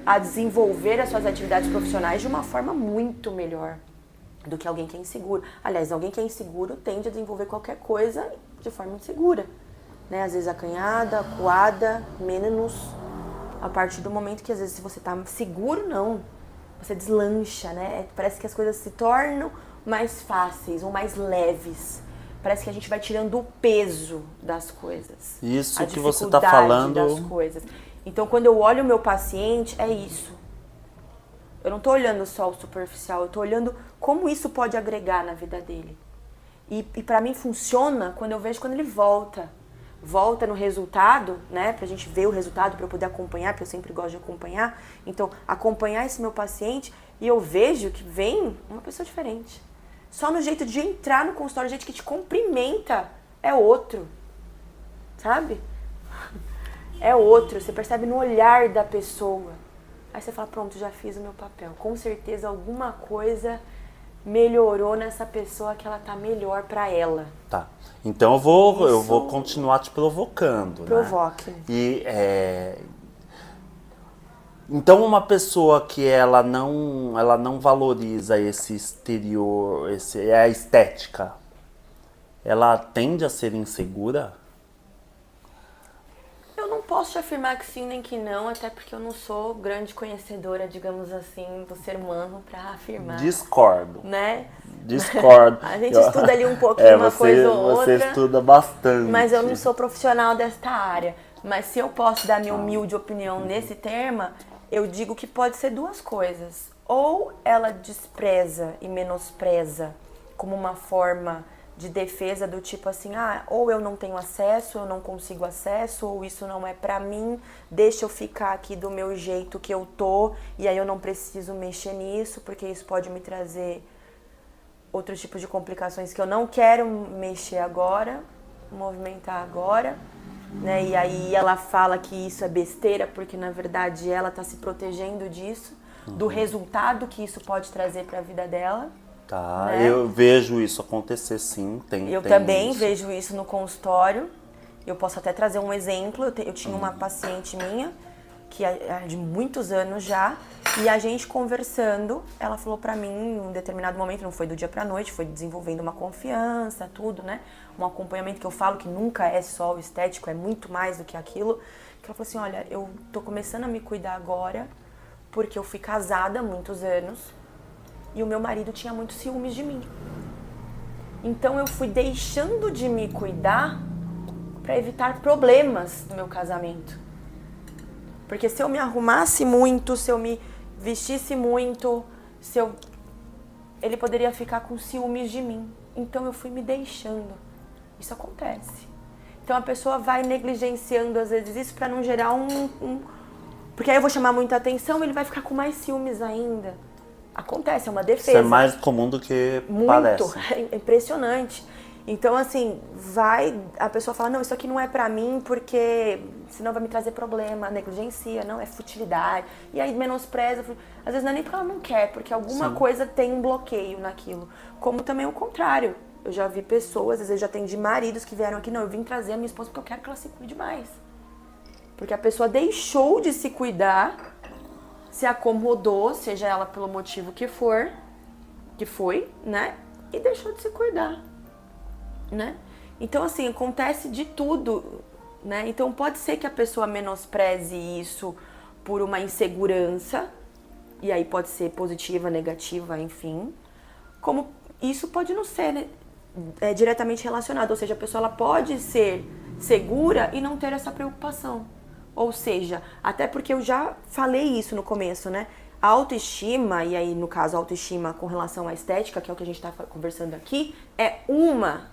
S2: a desenvolver as suas atividades profissionais de uma forma muito melhor do que alguém que é inseguro. Aliás, alguém que é inseguro tende a desenvolver qualquer coisa de forma insegura. Né? Às vezes acanhada, acuada, menos a partir do momento que às vezes se você tá seguro, não. Você deslancha, né? Parece que as coisas se tornam mais fáceis ou mais leves. Parece que a gente vai tirando o peso das coisas.
S1: Isso
S2: a
S1: que você tá falando...
S2: das coisas. Então, quando eu olho o meu paciente, é isso. Eu não tô olhando só o superficial, eu tô olhando como isso pode agregar na vida dele. E pra mim funciona quando eu vejo quando ele volta. Volta no resultado, né? Pra gente ver o resultado, pra eu poder acompanhar, porque eu sempre gosto de acompanhar. Então, acompanhar esse meu paciente e eu vejo que vem uma pessoa diferente. Só no jeito de entrar no consultório, o jeito que te cumprimenta é outro. Sabe? É outro. Você percebe no olhar da pessoa. Aí você fala, pronto, já fiz o meu papel. Com certeza alguma coisa melhorou nessa pessoa que ela tá melhor pra ela.
S1: Tá. Então eu vou continuar te provocando,
S2: Provoque.
S1: né? Então uma pessoa que ela não valoriza esse exterior, a estética, ela tende a ser insegura?
S2: Eu não posso te afirmar que sim nem que não, até porque eu não sou grande conhecedora, digamos assim, do ser humano pra afirmar.
S1: Discordo.
S2: Né?
S1: Discordo.
S2: A gente estuda ali um pouquinho uma coisa ou outra.
S1: Você estuda bastante.
S2: Mas eu não sou profissional desta área. Mas se eu posso dar minha humilde opinião nesse tema, eu digo que pode ser duas coisas. Ou ela despreza e menospreza como uma forma de defesa do tipo assim, ou eu não tenho acesso, eu não consigo acesso, ou isso não é pra mim, deixa eu ficar aqui do meu jeito que eu tô, e aí eu não preciso mexer nisso, porque isso pode me trazer outros tipos de complicações que eu não quero mexer agora, movimentar agora, né? E aí ela fala que isso é besteira, porque na verdade ela tá se protegendo disso, do resultado que isso pode trazer pra vida dela.
S1: Tá,
S2: né?
S1: Eu vejo isso acontecer sim,
S2: Eu
S1: tem
S2: também
S1: isso.
S2: vejo isso no consultório. Eu posso até trazer um exemplo. Eu tinha uma paciente minha, que é de muitos anos já, e a gente conversando, ela falou pra mim em um determinado momento, não foi do dia pra noite, foi desenvolvendo uma confiança, tudo, né? Um acompanhamento que eu falo que nunca é só o estético, é muito mais do que aquilo. Que ela falou assim, olha, eu tô começando a me cuidar agora, porque eu fui casada há muitos anos, e o meu marido tinha muitos ciúmes de mim. Então eu fui deixando de me cuidar para evitar problemas no meu casamento. Porque se eu me arrumasse muito, se eu me vestisse muito, ele poderia ficar com ciúmes de mim. Então eu fui me deixando. Isso acontece. Então a pessoa vai negligenciando às vezes isso para não gerar porque aí eu vou chamar muita atenção e ele vai ficar com mais ciúmes ainda. Acontece, é uma defesa.
S1: Isso é mais comum do que parece.
S2: Muito, é impressionante. Então, assim, a pessoa fala, não, isso aqui não é pra mim porque senão vai me trazer problema, negligencia, não, é futilidade. E aí menospreza, às vezes não é nem porque ela não quer, porque alguma coisa tem um bloqueio naquilo. Como também o contrário. Eu já vi pessoas, às vezes já atendi maridos que vieram aqui, não, eu vim trazer a minha esposa porque eu quero que ela se cuide mais. Porque a pessoa deixou de se cuidar, se acomodou, seja ela pelo motivo que foi, né? E deixou de se cuidar, né? Então, assim, acontece de tudo, né? Então, pode ser que a pessoa menospreze isso por uma insegurança, e aí pode ser positiva, negativa, enfim. Como isso pode não ser, né, diretamente relacionado, ou seja, a pessoa ela pode ser segura e não ter essa preocupação. Ou seja, até porque eu já falei isso no começo, né? A autoestima, e aí no caso a autoestima com relação à estética, que é o que a gente está conversando aqui, é uma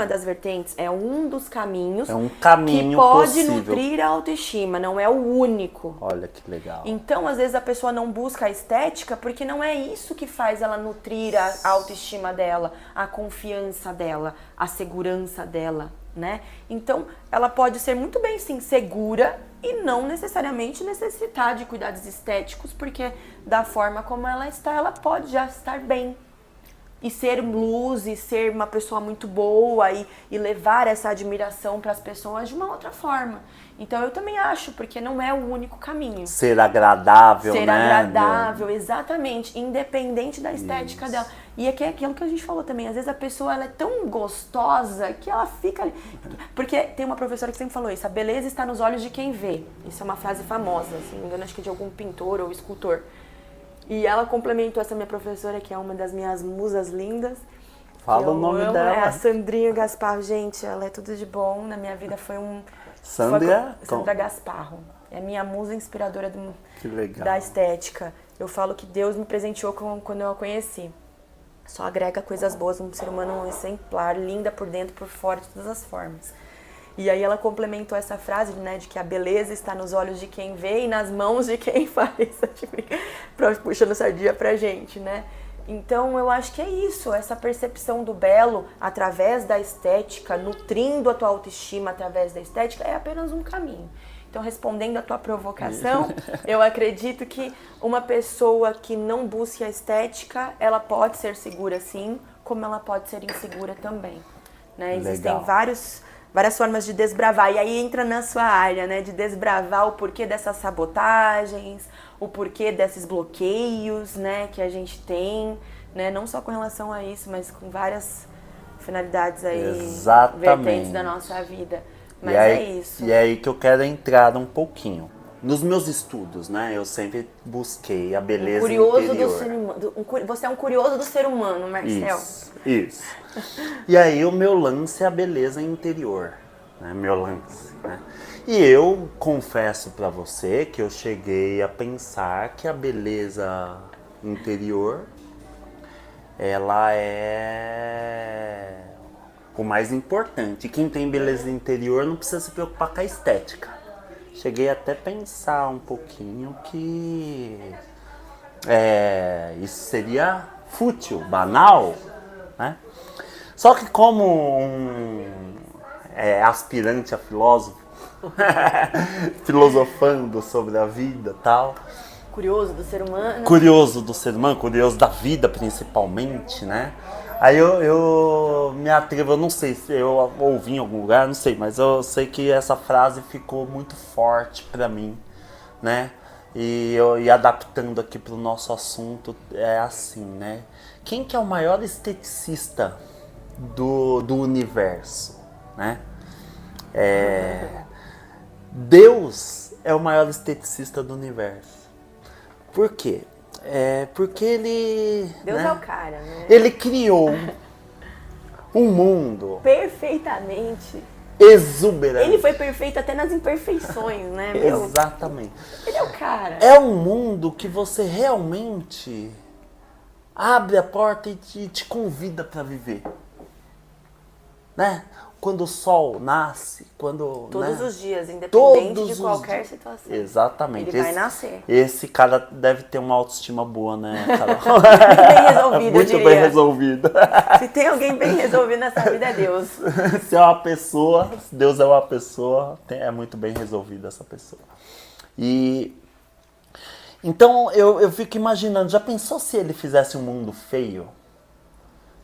S2: das vertentes, é um dos caminhos,
S1: é um caminho
S2: que pode
S1: possível.
S2: nutrir a autoestima, não é o único.
S1: Olha que legal.
S2: Então, às vezes a pessoa não busca a estética porque não é isso que faz ela nutrir a autoestima dela, a confiança dela, a segurança dela, né? Então, ela pode ser muito bem, sim, segura e não necessariamente necessitar de cuidados estéticos, porque da forma como ela está, ela pode já estar bem. E ser luz, e ser uma pessoa muito boa, e levar essa admiração para as pessoas de uma outra forma. Então eu também acho, porque não é o único caminho.
S1: Ser agradável,
S2: Ser
S1: né?
S2: agradável, exatamente, independente da estética dela. E é aquilo que a gente falou também, às vezes a pessoa ela é tão gostosa que ela fica ali. Porque tem uma professora que sempre falou isso, a beleza está nos olhos de quem vê. Isso é uma frase famosa, se não me engano, acho que é de algum pintor ou escultor. E ela complementou essa minha professora, que é uma das minhas musas lindas.
S1: Fala o nome dela.
S2: É a Sandrinha Gasparro. Gente, ela é tudo de bom. Na minha vida foi
S1: Sandra
S2: Gasparro. É a minha musa inspiradora
S1: que legal.
S2: da estética. Eu falo que Deus me presenteou quando eu a conheci. Só agrega coisas boas, um ser humano exemplar, linda por dentro, por fora, de todas as formas. E aí ela complementou essa frase, né, de que a beleza está nos olhos de quem vê e nas mãos de quem faz, puxando sardinha pra gente, né? Então eu acho que é isso, essa percepção do belo através da estética, nutrindo a tua autoestima através da estética, é apenas um caminho. Então, respondendo a tua provocação, eu acredito que uma pessoa que não busque a estética, ela pode ser segura sim, como ela pode ser insegura também. Né? Existem várias formas de desbravar. E aí entra na sua área, né? De desbravar o porquê dessas sabotagens, o porquê desses bloqueios, né? Que a gente tem, né? Não só com relação a isso, mas com várias finalidades aí, vertentes da nossa vida. Mas é isso.
S1: E é aí que eu quero entrar um pouquinho. Nos meus estudos, né? Eu sempre busquei a beleza interior.
S2: Você é um curioso do ser humano, Marcel.
S1: Isso. E aí o meu lance é a beleza interior, né? Meu lance, né? E eu confesso pra você que eu cheguei a pensar que a beleza interior, ela é o mais importante. Quem tem beleza interior não precisa se preocupar com a estética. Cheguei até a pensar um pouquinho que isso seria fútil, banal, né? Só que como um aspirante a filósofo, filosofando sobre a vida e tal.
S2: Curioso do ser humano.
S1: Curioso do ser humano, curioso da vida principalmente, né? Aí eu me atrevo, eu não sei se eu ouvi em algum lugar, não sei, mas eu sei que essa frase ficou muito forte pra mim, né? E adaptando aqui pro nosso assunto, é assim, né? Quem que é o maior esteticista do universo, né? Deus é o maior esteticista do universo. Por quê? Porque ele...
S2: Deus,
S1: né?
S2: é o cara, né?
S1: Ele criou um mundo
S2: perfeitamente
S1: exuberante.
S2: Ele foi perfeito até nas imperfeições, né, meu?
S1: Exatamente.
S2: Ele é o cara.
S1: É um mundo que você realmente abre a porta e te convida para viver, né? Quando o sol nasce, quando...
S2: Todos
S1: né?
S2: os dias, independente
S1: Todos
S2: de qualquer situação.
S1: Exatamente.
S2: Ele vai nascer.
S1: Esse cara deve ter uma autoestima boa, né, Carol?
S2: Bem resolvido,
S1: Muito bem resolvido.
S2: Se tem alguém bem resolvido nessa vida, é Deus.
S1: Se é uma pessoa, se Deus é uma pessoa, é muito bem resolvida essa pessoa. E... então eu fico imaginando, já pensou se ele fizesse um mundo feio?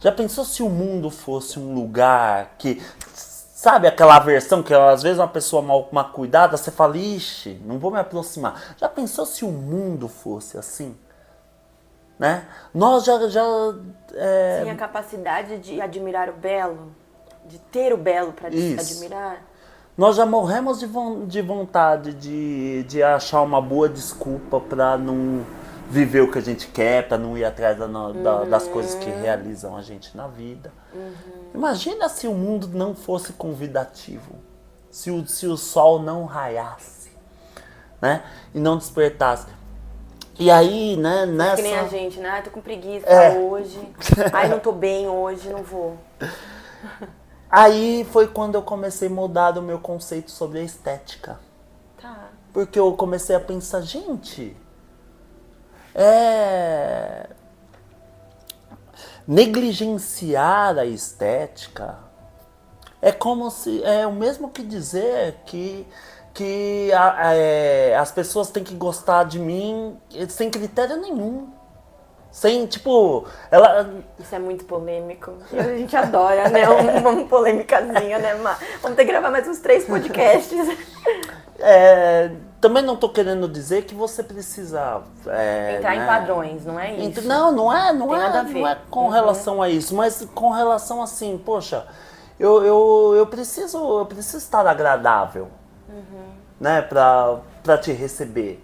S1: Já pensou se o mundo fosse um lugar que... sabe aquela aversão que às vezes uma pessoa mal cuidada, você fala, ixi, não vou me aproximar. Já pensou se o mundo fosse assim? Né? Nós já
S2: Sem a capacidade de admirar o belo, de ter o belo para admirar.
S1: Nós já morremos de vontade de achar uma boa desculpa para não viver o que a gente quer, para não ir atrás das coisas que realizam a gente na vida. Imagina se o mundo não fosse convidativo, se o sol não raiasse, né? E não despertasse. E aí, né, nessa...
S2: Que nem a gente, né? Ai, tô com preguiça hoje. Ai, não tô bem hoje, não vou.
S1: Aí foi quando eu comecei a mudar o meu conceito sobre a estética.
S2: Tá.
S1: Porque eu comecei a pensar, gente... negligenciar a estética é como se... é o mesmo que dizer que as pessoas têm que gostar de mim sem critério nenhum. Sem, tipo...
S2: Isso é muito polêmico. E a gente adora, né? Uma polêmicazinha, né? Vamos ter que gravar mais uns 3 podcasts.
S1: Também não tô querendo dizer que você precisa...
S2: entrar em padrões, não é isso?
S1: Não é com relação a isso, mas com relação assim, poxa, eu preciso estar agradável, né, pra te receber.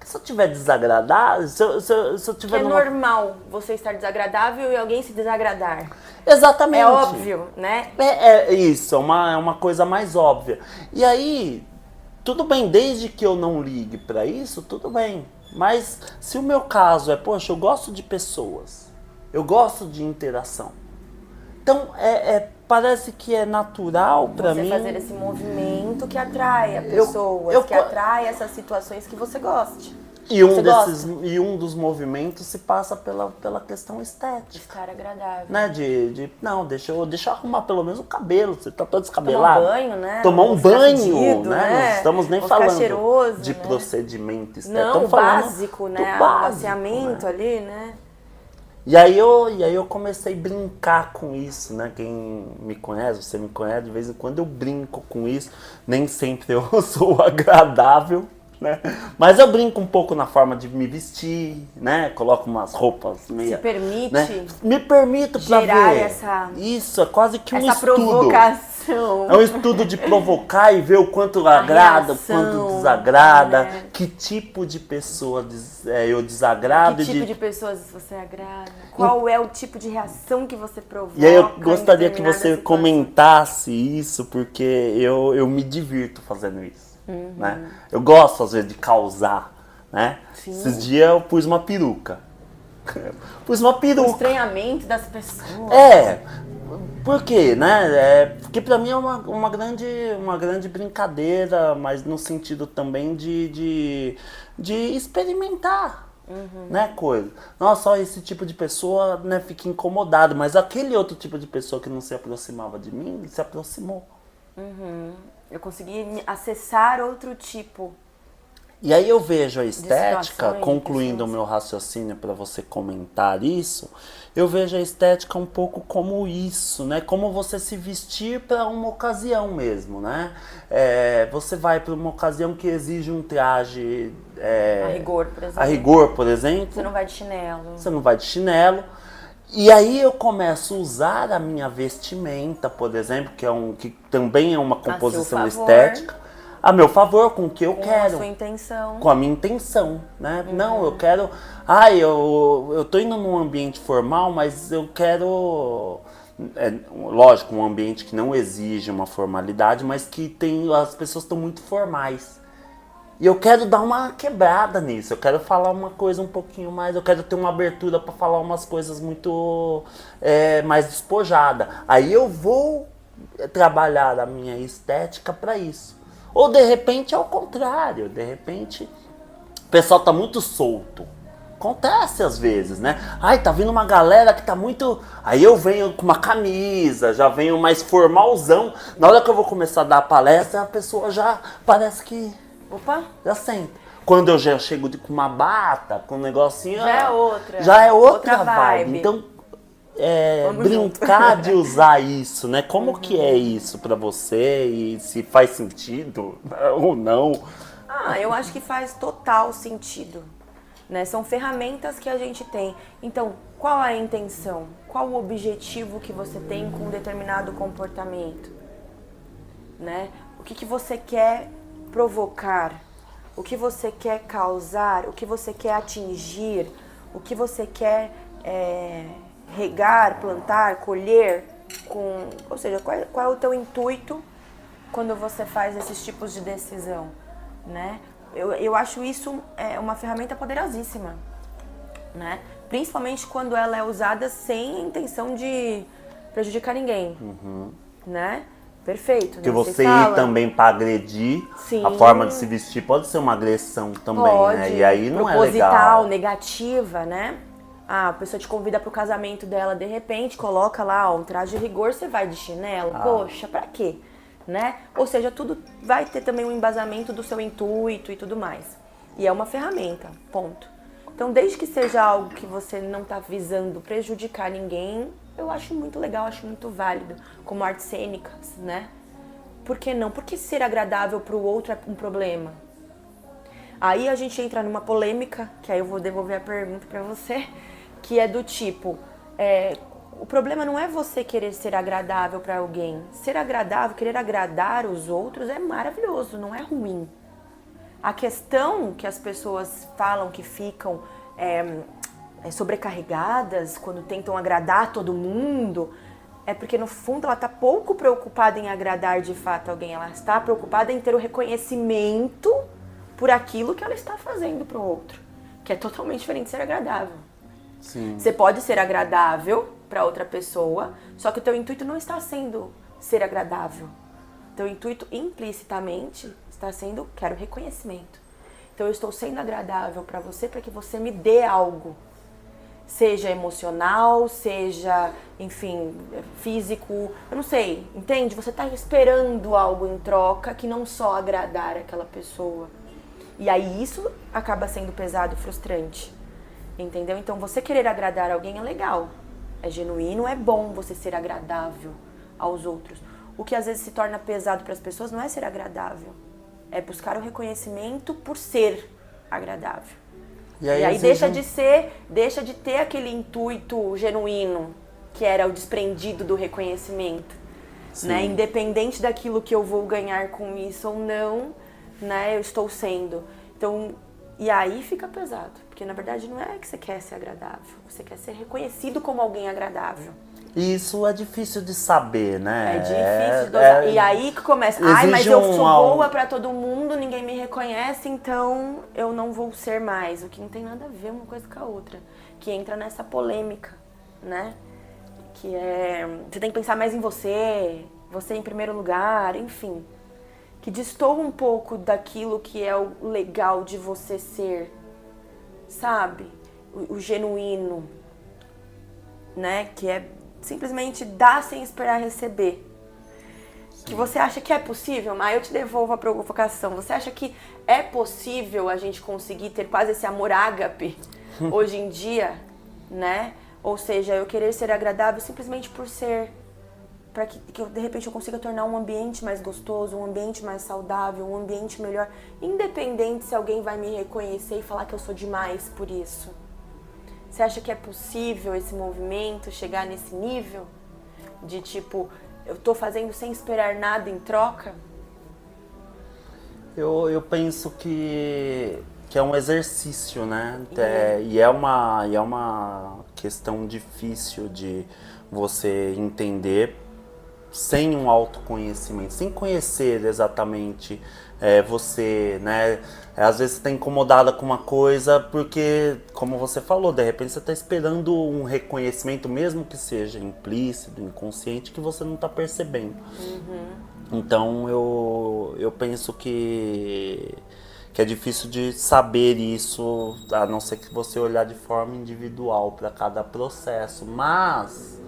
S1: Se eu tiver desagradável, se eu tiver...
S2: Que é normal você estar desagradável e alguém se desagradar.
S1: Exatamente.
S2: É óbvio, né?
S1: Isso, é uma coisa mais óbvia. E aí, tudo bem, desde que eu não ligue pra isso, tudo bem. Mas se o meu caso é, poxa, eu gosto de pessoas, eu gosto de interação. Então, parece que é natural para mim...
S2: Você fazer esse movimento que atrai a pessoas, que atrai essas situações que você goste.
S1: E um dos movimentos se passa pela questão estética.
S2: Estar agradável.
S1: Né? Não, deixa eu arrumar pelo menos o cabelo. Você tá todo descabelado.
S2: Tomar um banho, né?
S1: Tomar um banho,
S2: fedido,
S1: né? Não estamos nem
S2: Ou
S1: falando
S2: cheiroso,
S1: de
S2: né?
S1: procedimento estético.
S2: Não,
S1: estamos
S2: o básico,
S1: do
S2: né? O
S1: básico,
S2: baseamento
S1: né?
S2: ali, né?
S1: E aí eu comecei a brincar com isso, né? Quem me conhece, você me conhece, de vez em quando eu brinco com isso. Nem sempre eu sou agradável, né? Mas eu brinco um pouco na forma de me vestir, né? Coloco umas roupas meio...
S2: Se permite,
S1: né? Me permito pra
S2: gerar
S1: ver.
S2: Isso
S1: é quase que um
S2: essa
S1: estudo.
S2: provocação.
S1: É um estudo de provocar e ver o quanto agrada, o quanto desagrada,
S2: né?
S1: Que tipo de pessoa eu desagrado.
S2: Que tipo de pessoas você agrada? Qual é o tipo de reação que você provoca?
S1: E aí eu gostaria que você
S2: situação?
S1: comentasse isso, porque eu me divirto fazendo isso. Né? Eu gosto, às vezes, de causar. Né? Esses dias eu pus uma peruca.
S2: O estranhamento das pessoas.
S1: Por quê, né? Porque pra mim é uma grande brincadeira, mas no sentido também de experimentar, né, coisa. Nossa, só esse tipo de pessoa, né, fica incomodado, mas aquele outro tipo de pessoa que não se aproximava de mim, se aproximou.
S2: Eu consegui acessar outro tipo.
S1: E aí eu vejo a estética,
S2: situações,
S1: concluindo o meu raciocínio para você comentar isso, eu vejo a estética um pouco como isso, né? Como você se vestir para uma ocasião mesmo, né? Você vai para uma ocasião que exige um traje...
S2: A rigor, por exemplo.
S1: A rigor, por exemplo.
S2: Você não vai de chinelo.
S1: Você não vai de chinelo. E aí eu começo a usar a minha vestimenta, por exemplo, que também é uma composição estética, a meu favor, com o que eu quero.
S2: Com a sua intenção.
S1: Com a minha intenção, né? Não, eu quero... eu tô indo num ambiente formal, mas eu quero... lógico, um ambiente que não exige uma formalidade, mas que as pessoas estão muito formais. E eu quero dar uma quebrada nisso, eu quero falar uma coisa um pouquinho mais, eu quero ter uma abertura para falar umas coisas muito mais despojada. Aí eu vou trabalhar a minha estética para isso. Ou de repente é o contrário, de repente o pessoal tá muito solto. Acontece às vezes, né? Tá vindo uma galera que tá muito... Aí eu venho com uma camisa, já venho mais formalzão. Na hora que eu vou começar a dar a palestra, a pessoa já parece que...
S2: Opa!
S1: Já senta. Quando eu já chego com uma bata, com um negocinho...
S2: Já é
S1: outra vibe. Então, brincar de usar isso, né? Como que é isso pra você e se faz sentido ou não?
S2: Eu acho que faz total sentido. Né? São ferramentas que a gente tem. Então, qual a intenção? Qual o objetivo que você tem com um determinado comportamento? Né? O que você quer provocar? O que você quer causar? O que você quer atingir? O que você quer regar, plantar, colher? Ou seja, qual é o teu intuito quando você faz esses tipos de decisão? Né? Eu acho isso uma ferramenta poderosíssima, né? Principalmente quando ela é usada sem intenção de prejudicar ninguém, né? Perfeito.
S1: Porque você ir também para agredir, a forma de se vestir pode ser uma agressão também, né? E aí não é legal.
S2: Proposital, negativa, né? A pessoa te convida pro casamento dela, de repente, coloca lá um traje de rigor, você vai de chinelo, poxa, pra quê? Né? Ou seja, tudo vai ter também um embasamento do seu intuito e tudo mais. E é uma ferramenta, ponto. Então, desde que seja algo que você não está visando prejudicar ninguém, eu acho muito legal, acho muito válido, como artes cênicas, né? Por que não? Por que ser agradável para o outro é um problema? Aí a gente entra numa polêmica, que aí eu vou devolver a pergunta para você, que é do tipo... O problema não é você querer ser agradável para alguém. Ser agradável, querer agradar os outros é maravilhoso, não é ruim. A questão que as pessoas falam que ficam sobrecarregadas quando tentam agradar todo mundo é porque no fundo ela está pouco preocupada em agradar de fato alguém. Ela está preocupada em ter o reconhecimento por aquilo que ela está fazendo para o outro. que é totalmente diferente de ser agradável.
S1: Sim.
S2: Você pode ser agradável para outra pessoa, só que o teu intuito não está sendo ser agradável. Teu intuito implicitamente está sendo quero reconhecimento. Então eu estou sendo agradável para você para que você me dê algo. Seja emocional, seja, enfim, físico, eu não sei, entende? Você está esperando algo em troca que não só agradar aquela pessoa. E aí isso acaba sendo pesado e frustrante, entendeu? Então você querer agradar alguém é legal, é genuíno, é bom você ser agradável aos outros. O que às vezes se torna pesado para as pessoas não é ser agradável, é buscar o reconhecimento por ser agradável. E aí deixa de ter aquele intuito genuíno, que era o desprendido do reconhecimento, né? Independente daquilo que eu vou ganhar com isso ou não, né? Eu estou sendo. Então, e aí fica pesado, porque na verdade não é que você quer ser agradável, você quer ser reconhecido como alguém agradável.
S1: Isso é difícil de saber, né?
S2: É difícil de dosar. E aí que começa, mas eu sou boa pra todo mundo, ninguém me reconhece, então eu não vou ser mais. O que não tem nada a ver uma coisa com a outra. Que entra nessa polêmica, né? Que é, você tem que pensar mais em você em primeiro lugar, enfim. Que destoa um pouco daquilo que é o legal de você ser, sabe? O genuíno, né? Que é simplesmente dar sem esperar receber. Sim. Que você acha que é possível? Mas eu te devolvo a provocação. Você acha que é possível a gente conseguir ter quase esse amor ágape hoje em dia, né? Ou seja, eu querer ser agradável simplesmente por ser, para que de repente eu consiga tornar um ambiente mais gostoso, um ambiente mais saudável, um ambiente melhor, independente se alguém vai me reconhecer e falar que eu sou demais por isso. Você acha que é possível esse movimento chegar nesse nível? De tipo, eu tô fazendo sem esperar nada em troca?
S1: Eu penso que é um exercício, né? E é uma questão difícil de você entender sem um autoconhecimento, sem conhecer exatamente você, né? Às vezes você está incomodada com uma coisa porque, como você falou, de repente você está esperando um reconhecimento, mesmo que seja implícito, inconsciente, que você não está percebendo. Então eu penso que é difícil de saber isso, a não ser que você olhar de forma individual para cada processo, mas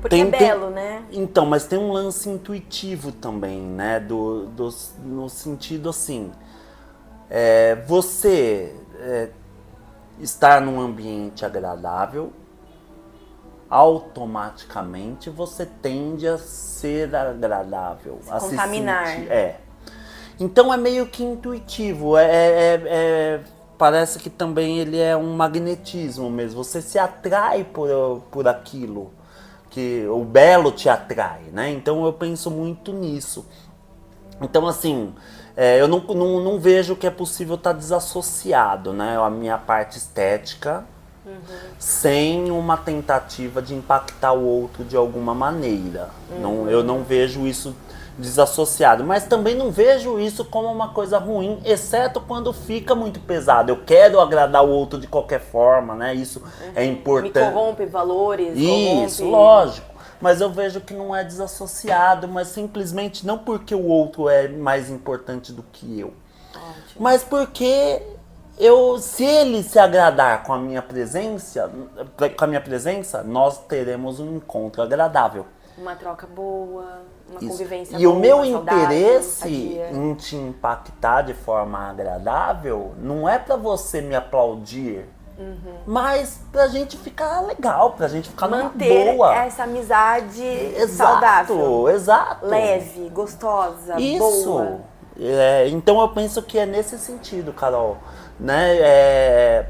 S2: porque é belo, né?
S1: Então, mas tem um lance intuitivo também, né? No sentido assim, você estar num ambiente agradável, automaticamente você tende a ser agradável, a se
S2: contaminar.
S1: sentir. Então é meio que intuitivo, parece que também ele é um magnetismo mesmo, você se atrai por aquilo. Que o belo te atrai, né? Então eu penso muito nisso. Então assim, eu não vejo que é possível estar desassociado, né? A minha parte estética, sem uma tentativa de impactar o outro de alguma maneira. Eu não vejo isso desassociado, mas também não vejo isso como uma coisa ruim, exceto quando fica muito pesado. Eu quero agradar o outro de qualquer forma, né? Isso é importante.
S2: Me corrompe valores.
S1: Isso, lógico. Mas eu vejo que não é desassociado, mas simplesmente não porque o outro é mais importante do que eu. Ótimo. Mas porque se ele se agradar com a minha presença, nós teremos um encontro agradável.
S2: Uma troca boa, uma convivência boa.
S1: E o meu
S2: saudável,
S1: interesse em te impactar de forma agradável não é pra você me aplaudir, mas pra gente ficar legal, pra gente ficar numa boa.
S2: Manter essa amizade saudável.
S1: Exato.
S2: Leve, gostosa,
S1: isso.
S2: Boa.
S1: Então eu penso que é nesse sentido, Carol. Né? É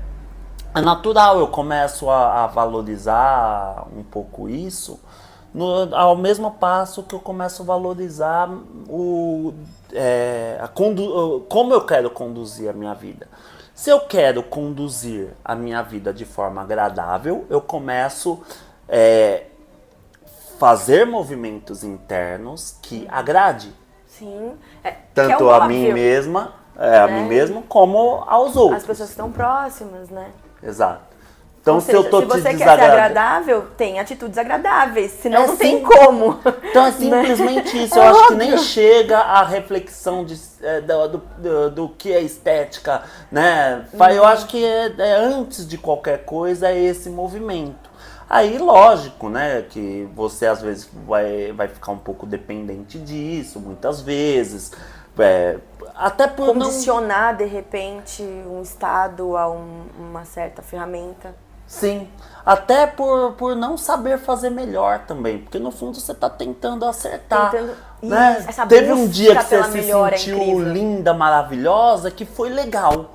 S1: natural, eu começo a valorizar um pouco isso ao mesmo passo que eu começo a valorizar como eu quero conduzir a minha vida. Se eu quero conduzir a minha vida de forma agradável, eu começo a fazer movimentos internos que agrade.
S2: Sim.
S1: Tanto a mim mesma A
S2: né?
S1: mim mesmo como aos outros.
S2: As pessoas que estão próximas, né?
S1: Exato. Então,
S2: Ou
S1: se eu
S2: seja,
S1: tô
S2: se
S1: te
S2: você quer ser
S1: desagradando...
S2: agradável, tem atitudes agradáveis, senão
S1: É
S2: não tem
S1: sim.
S2: como.
S1: Então é simplesmente isso. Eu
S2: É
S1: acho que
S2: óbvio.
S1: nem chega a reflexão do que é estética, né? Eu acho que antes de qualquer coisa é esse movimento. Aí, lógico, né, que você às vezes vai ficar um pouco dependente disso, muitas vezes. Até por não...
S2: Condicionar, de repente, um estado a uma certa ferramenta.
S1: Sim, até por não saber fazer melhor também, porque no fundo você tá tentando acertar,
S2: Tentando-
S1: né?
S2: Isso, essa
S1: Teve um
S2: busca
S1: dia que você
S2: pela
S1: se
S2: melhora é
S1: sentiu
S2: incrível.
S1: linda, maravilhosa, que foi legal.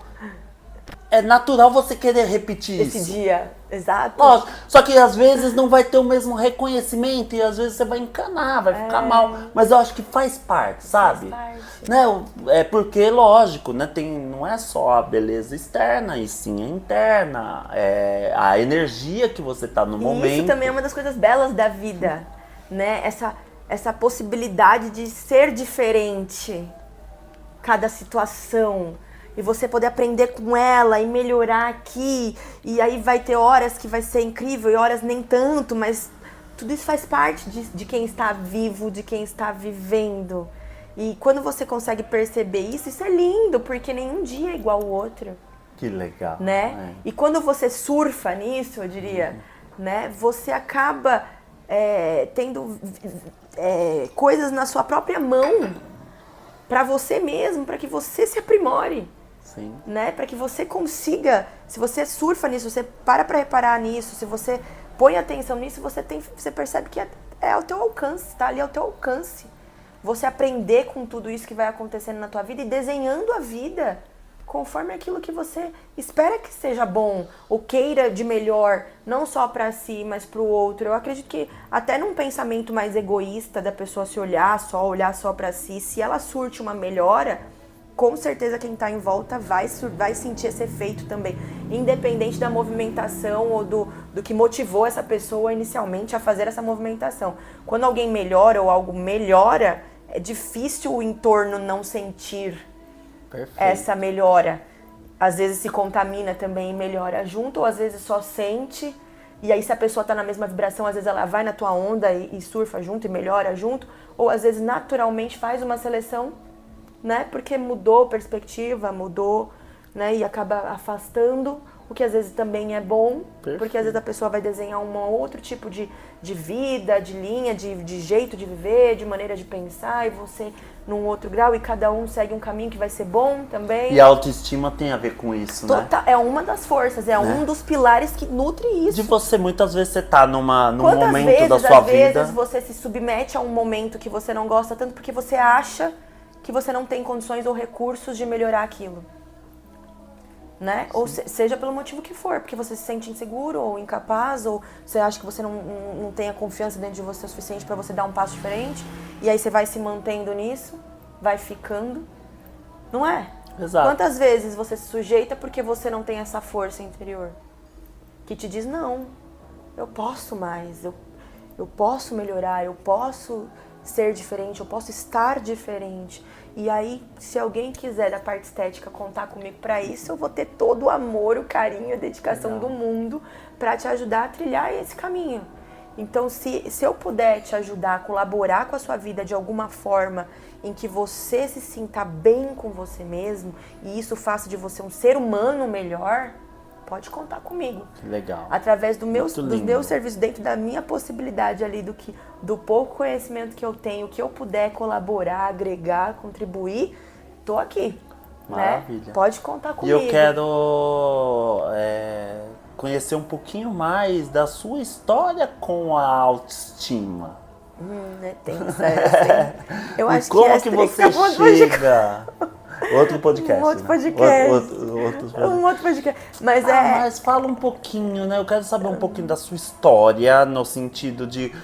S1: É natural você querer repetir
S2: Esse
S1: isso.
S2: dia, exato.
S1: Lógico, só que às vezes não vai ter o mesmo reconhecimento e às vezes você vai encanar, vai ficar mal. Mas eu acho que faz parte, sabe?
S2: parte.
S1: Né? É porque, lógico, né? Não é só a beleza externa, e sim a interna, a energia que você tá no
S2: E
S1: momento.
S2: isso também é uma das coisas belas da vida, né? Essa possibilidade de ser diferente cada situação. E você poder aprender com ela e melhorar aqui. E aí vai ter horas que vai ser incrível e horas nem tanto, mas tudo isso faz parte de quem está vivo, de quem está vivendo. E quando você consegue perceber isso é lindo, porque nenhum dia é igual ao outro,
S1: Que legal.
S2: né? E quando você surfa nisso, eu diria, né? Você acaba tendo coisas na sua própria mão para você mesmo, para que você se aprimore.
S1: Sim.
S2: Né? Para que você consiga, se você surfa nisso, você para reparar nisso, se você põe atenção nisso, você percebe que é ao teu alcance, tá ali ao teu alcance. Você aprender com tudo isso que vai acontecendo na tua vida e desenhando a vida conforme aquilo que você espera que seja bom ou queira de melhor, não só para si, mas para o outro. Eu acredito que até num pensamento mais egoísta da pessoa se olhar só para si, se ela surte uma melhora, com certeza quem está em volta vai sentir esse efeito também, independente da movimentação ou do que motivou essa pessoa inicialmente a fazer essa movimentação. Quando alguém melhora ou algo melhora, é difícil o entorno não sentir
S1: Perfeito.
S2: essa melhora. Às vezes se contamina também e melhora junto, ou às vezes só sente, e aí se a pessoa está na mesma vibração, às vezes ela vai na tua onda e surfa junto e melhora junto, ou às vezes naturalmente faz uma seleção, né? Porque mudou perspectiva, mudou, né? E acaba afastando, o que às vezes também é bom,
S1: Perfeito.
S2: porque às vezes a pessoa vai desenhar um outro tipo de vida, de linha, de jeito de viver, de maneira de pensar, e você num outro grau, e cada um segue um caminho que vai ser bom também.
S1: E a autoestima tem a ver com isso, né?
S2: É uma das forças, um dos pilares que nutre isso.
S1: De você, muitas vezes você tá num
S2: Quantas
S1: momento
S2: vezes,
S1: da sua
S2: às
S1: vida...
S2: vezes, você se submete a um momento que você não gosta tanto porque você acha que você não tem condições ou recursos de melhorar aquilo, né? Ou seja pelo motivo que for, porque você se sente inseguro ou incapaz, ou você acha que você não tem a confiança dentro de você o suficiente para você dar um passo diferente, e aí você vai se mantendo nisso, vai ficando, não é?
S1: Exato.
S2: Quantas vezes você se sujeita porque você não tem essa força interior que te diz, não, eu posso mais, eu posso melhorar, eu posso ser diferente, eu posso estar diferente. E aí, se alguém quiser da parte estética contar comigo para isso, eu vou ter todo o amor, o carinho, a dedicação do mundo para te ajudar a trilhar esse caminho. Então, se eu puder te ajudar a colaborar com a sua vida de alguma forma em que você se sinta bem com você mesmo e isso faça de você um ser humano melhor, pode contar comigo.
S1: Legal.
S2: Através dos meus
S1: lindo.
S2: serviços, dentro da minha possibilidade ali, do pouco conhecimento que eu tenho, que eu puder colaborar, agregar, contribuir, tô aqui.
S1: Maravilha.
S2: Né? Pode contar
S1: E
S2: comigo.
S1: eu quero conhecer um pouquinho mais da sua história com a autoestima.
S2: É tensa essa, hein? Eu acho
S1: E como
S2: essa
S1: que
S2: tem
S1: você
S2: ser um outro podcast.
S1: chega... Outro podcast.
S2: Um outro
S1: né?
S2: podcast.
S1: Outro
S2: Um outro podcast. Mas
S1: mas fala um pouquinho, né? Eu quero saber um pouquinho da sua história, no sentido de,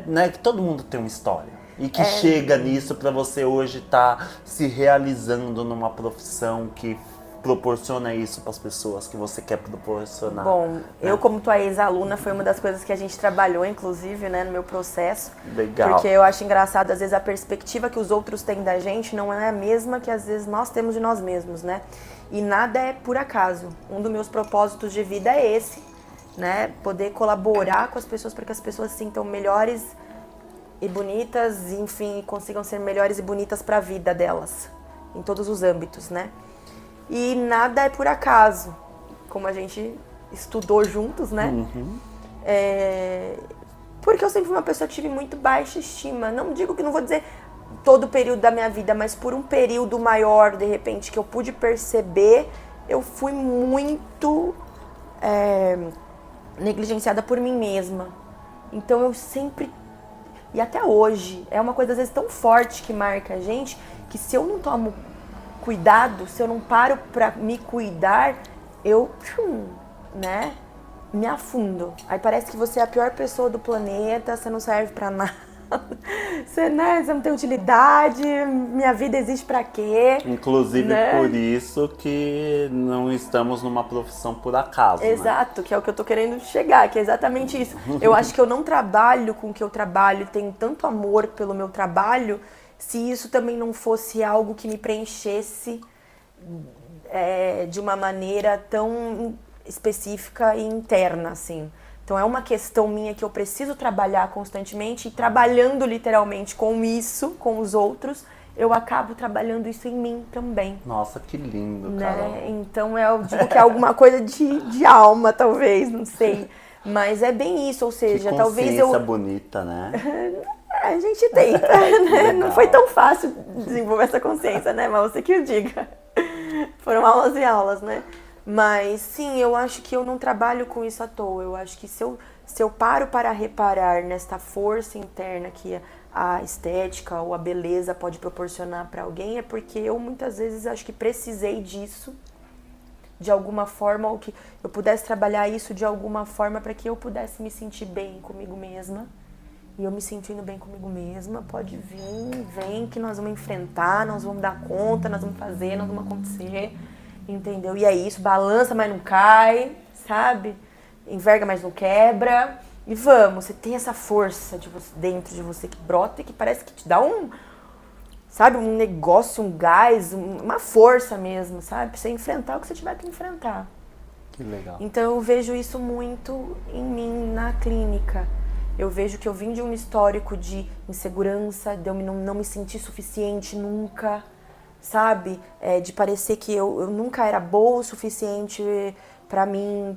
S1: né, que todo mundo tem uma história. E que chega nisso pra você hoje estar se realizando numa profissão que proporciona isso para as pessoas que você quer proporcionar?
S2: Bom, eu como tua ex-aluna, foi uma das coisas que a gente trabalhou, inclusive, né, no meu processo.
S1: Legal.
S2: Porque eu acho engraçado, às vezes, a perspectiva que os outros têm da gente não é a mesma que, às vezes, nós temos de nós mesmos, né? E nada é por acaso. Um dos meus propósitos de vida é esse, né? Poder colaborar com as pessoas para que as pessoas se sintam melhores e bonitas, enfim, e consigam ser melhores e bonitas para a vida delas, em todos os âmbitos, né? E nada é por acaso, como a gente estudou juntos, né? Porque eu sempre fui uma pessoa que tive muito baixa estima. Não digo que não vou dizer todo o período da minha vida, mas por um período maior, de repente, que eu pude perceber, eu fui muito negligenciada por mim mesma. Então eu sempre, e até hoje, é uma coisa às vezes tão forte que marca a gente, que se eu não tomo cuidado, se eu não paro pra me cuidar, eu, né, me afundo. Aí parece que você é a pior pessoa do planeta, você não serve pra nada, você não tem utilidade, minha vida existe pra quê?
S1: Inclusive
S2: né?
S1: por isso que não estamos numa profissão por acaso,
S2: Exato, que é o que eu tô querendo chegar, que é exatamente isso. Eu acho que eu não trabalho com o que eu trabalho, tenho tanto amor pelo meu trabalho, se isso também não fosse algo que me preenchesse de uma maneira tão específica e interna, assim. Então é uma questão minha que eu preciso trabalhar constantemente e trabalhando literalmente com isso, com os outros, eu acabo trabalhando isso em mim também.
S1: Nossa, que lindo, cara.
S2: Né? Então eu digo que é alguma coisa de alma, talvez, não sei. Mas é bem isso, ou seja,
S1: que
S2: talvez eu...
S1: bonita, né?
S2: A gente tenta, né? Não foi tão fácil desenvolver essa consciência, né? Mas você que o diga. Foram aulas e aulas, né? Mas sim, eu acho que eu não trabalho com isso à toa. Eu acho que se eu paro para reparar nesta força interna que a estética ou a beleza pode proporcionar para alguém, é porque eu muitas vezes acho que precisei disso de alguma forma, ou que eu pudesse trabalhar isso de alguma forma para que eu pudesse me sentir bem comigo mesma. E eu me sentindo bem comigo mesma, pode vir, vem que nós vamos enfrentar, nós vamos dar conta, nós vamos fazer, nós vamos acontecer, entendeu? E é isso, balança, mas não cai, sabe? Enverga, mas não quebra. E vamos, você tem essa força dentro de você que brota e que parece que te dá sabe, um negócio, um gás, uma força mesmo, sabe? Pra você enfrentar o que você tiver que enfrentar.
S1: Que legal.
S2: Então eu vejo isso muito em mim, na clínica. Eu vejo que eu vim de um histórico de insegurança, de eu não me sentir suficiente nunca, sabe? De parecer que eu nunca era boa o suficiente pra mim,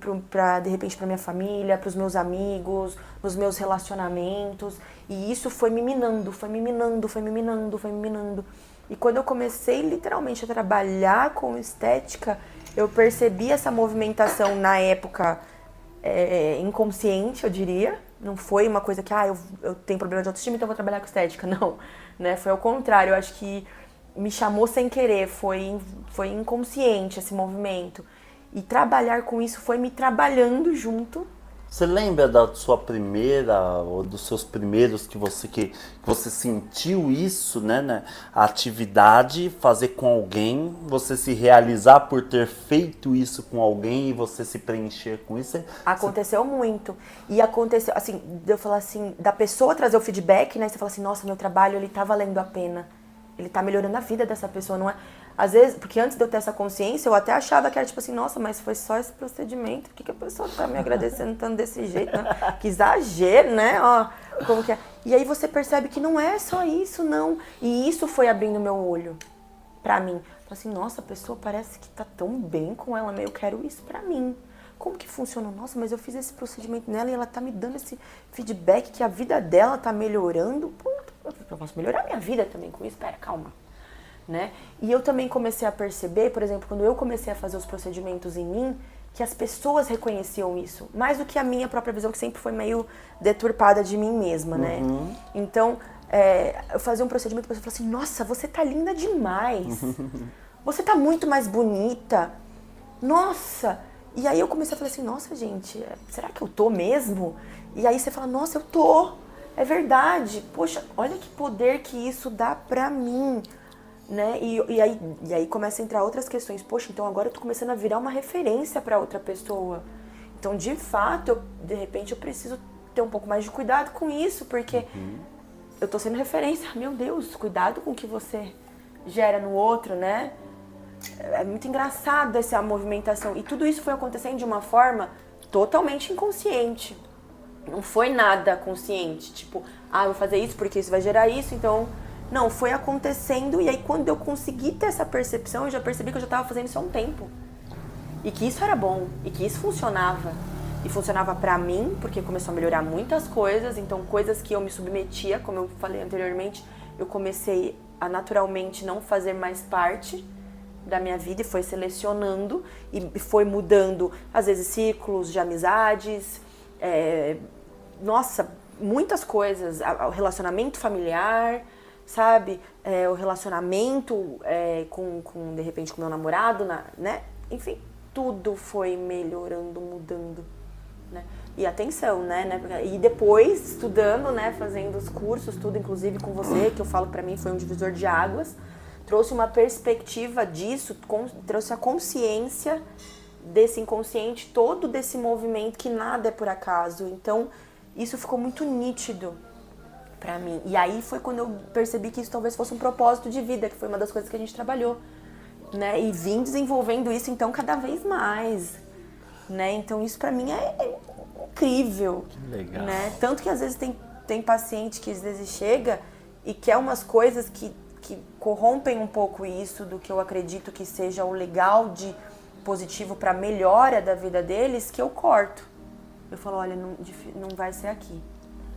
S2: de repente pra minha família, pros meus amigos, nos meus relacionamentos. E isso foi me minando, foi me minando, foi me minando, foi me minando. E quando eu comecei literalmente a trabalhar com estética, eu percebi essa movimentação na época inconsciente, eu diria. Não foi uma coisa que, eu tenho problema de autoestima, então eu vou trabalhar com estética. Não, né? Foi ao contrário, eu acho que me chamou sem querer, foi inconsciente esse movimento. E trabalhar com isso foi me trabalhando junto.
S1: Você lembra da sua primeira, ou dos seus primeiros, que você sentiu isso, né? A atividade, fazer com alguém, você se realizar por ter feito isso com alguém e você se preencher com isso?
S2: Aconteceu muito. E aconteceu, assim, eu falar assim, da pessoa trazer o feedback, né? Você fala assim, nossa, meu trabalho, ele tá valendo a pena. Ele tá melhorando a vida dessa pessoa, não é? Às vezes, porque antes de eu ter essa consciência, eu até achava que era tipo assim, nossa, mas foi só esse procedimento, por que a pessoa tá me agradecendo tanto desse jeito, né? Que exagero, né? Ó, como que é? E aí você percebe que não é só isso, não. E isso foi abrindo meu olho pra mim. Falei assim, nossa, a pessoa parece que tá tão bem com ela, eu quero isso pra mim. Como que funciona? Nossa, mas eu fiz esse procedimento nela e ela tá me dando esse feedback que a vida dela tá melhorando. Pô, eu posso melhorar minha vida também com isso? Pera, calma. Né? E eu também comecei a perceber, por exemplo, quando eu comecei a fazer os procedimentos em mim, que as pessoas reconheciam isso, mais do que a minha própria visão, que sempre foi meio deturpada de mim mesma, né? Então, eu fazia um procedimento e a pessoa falava assim, nossa, você tá linda demais, você tá muito mais bonita, nossa! E aí eu comecei a falar assim, nossa, gente, será que eu tô mesmo? E aí você fala, nossa, eu tô, é verdade, poxa, olha que poder que isso dá pra mim. né? E aí começa a entrar outras questões. Poxa, então agora eu tô começando a virar uma referência para outra pessoa. Então, de fato, de repente eu preciso ter um pouco mais de cuidado com isso, porque eu tô sendo referência. Meu Deus, cuidado com o que você gera no outro, né? É muito engraçado essa movimentação. E tudo isso foi acontecendo de uma forma totalmente inconsciente. Não foi nada consciente. Tipo, eu vou fazer isso porque isso vai gerar isso, então... Não, foi acontecendo e aí quando eu consegui ter essa percepção, eu já percebi que eu já estava fazendo isso há um tempo. E que isso era bom, e que isso funcionava. E funcionava pra mim, porque começou a melhorar muitas coisas, então coisas que eu me submetia, como eu falei anteriormente, eu comecei a naturalmente não fazer mais parte da minha vida e foi selecionando e foi mudando, às vezes, ciclos de amizades, muitas coisas, o relacionamento familiar, sabe? O relacionamento de repente, com meu namorado, né? Enfim, tudo foi melhorando, mudando, né? E atenção, né? E depois, estudando, né? Fazendo os cursos, tudo, inclusive com você, que eu falo pra mim foi um divisor de águas, trouxe uma perspectiva disso, trouxe a consciência desse inconsciente, todo desse movimento, que nada é por acaso. Então, isso ficou muito nítido pra mim. E aí foi quando eu percebi que isso talvez fosse um propósito de vida, que foi uma das coisas que a gente trabalhou, né? E vim desenvolvendo isso, então, cada vez mais, né? Então, isso pra mim é incrível.
S1: Que legal.
S2: Né? Tanto que, às vezes, tem paciente que, às vezes, chega e quer umas coisas que corrompem um pouco isso do que eu acredito que seja o legal de positivo pra melhora da vida deles, que eu corto. Eu falo, olha, não vai ser aqui.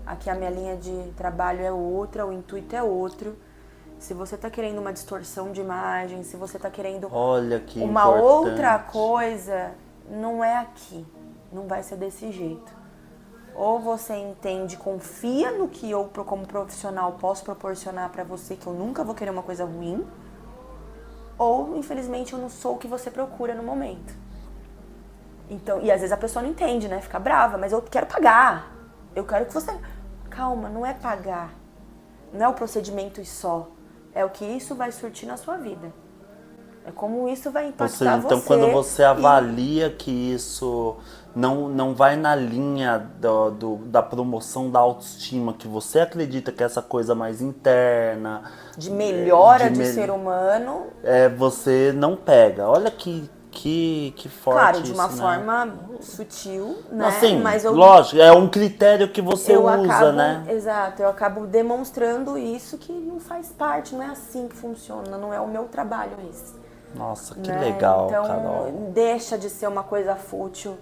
S2: Aqui a minha linha de trabalho é outra, o intuito é outro. Se você tá querendo uma distorção de imagem, se você tá querendo uma outra coisa, não é aqui. Não vai ser desse jeito. Ou você entende, confia no que eu, como profissional, posso proporcionar pra você, que eu nunca vou querer uma coisa ruim. Ou, infelizmente, eu não sou o que você procura no momento. Então, e às vezes a pessoa não entende, né? Fica brava, mas eu quero pagar. Eu quero que você... Calma, não é pagar. Não é o procedimento só. É o que isso vai surtir na sua vida. É como isso vai impactar
S1: então,
S2: você.
S1: quando você avalia que isso não vai na linha da promoção da autoestima, que você acredita que é essa coisa mais interna...
S2: De melhora de ser humano...
S1: você não pega. Olha que forte.
S2: Claro, de uma
S1: isso,
S2: forma
S1: né?
S2: sutil, né?
S1: Assim,
S2: mas
S1: lógico, é um critério que você usa, né?
S2: Exato, eu acabo demonstrando isso que não faz parte, não é assim que funciona, não é o meu trabalho esse.
S1: Nossa, que
S2: né?
S1: legal,
S2: então,
S1: Carol.
S2: Deixa de ser uma coisa fútil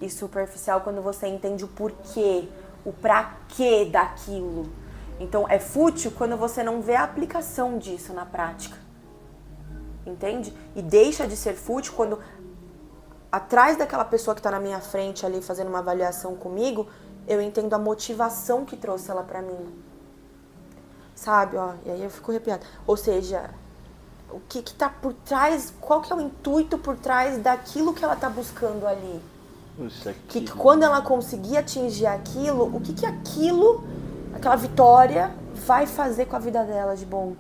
S2: e superficial quando você entende o porquê, o pra quê daquilo. Então, é fútil quando você não vê a aplicação disso na prática. Entende? E deixa de ser fútil quando atrás daquela pessoa que está na minha frente ali fazendo uma avaliação comigo, eu entendo a motivação que trouxe ela pra mim. Sabe, ó, e aí eu fico arrepiada. Ou seja, o que tá por trás, qual que é o intuito por trás daquilo que ela tá buscando ali?
S1: Puxa,
S2: Que quando ela conseguir atingir aquilo, o que aquilo, aquela vitória, vai fazer com a vida dela de bom?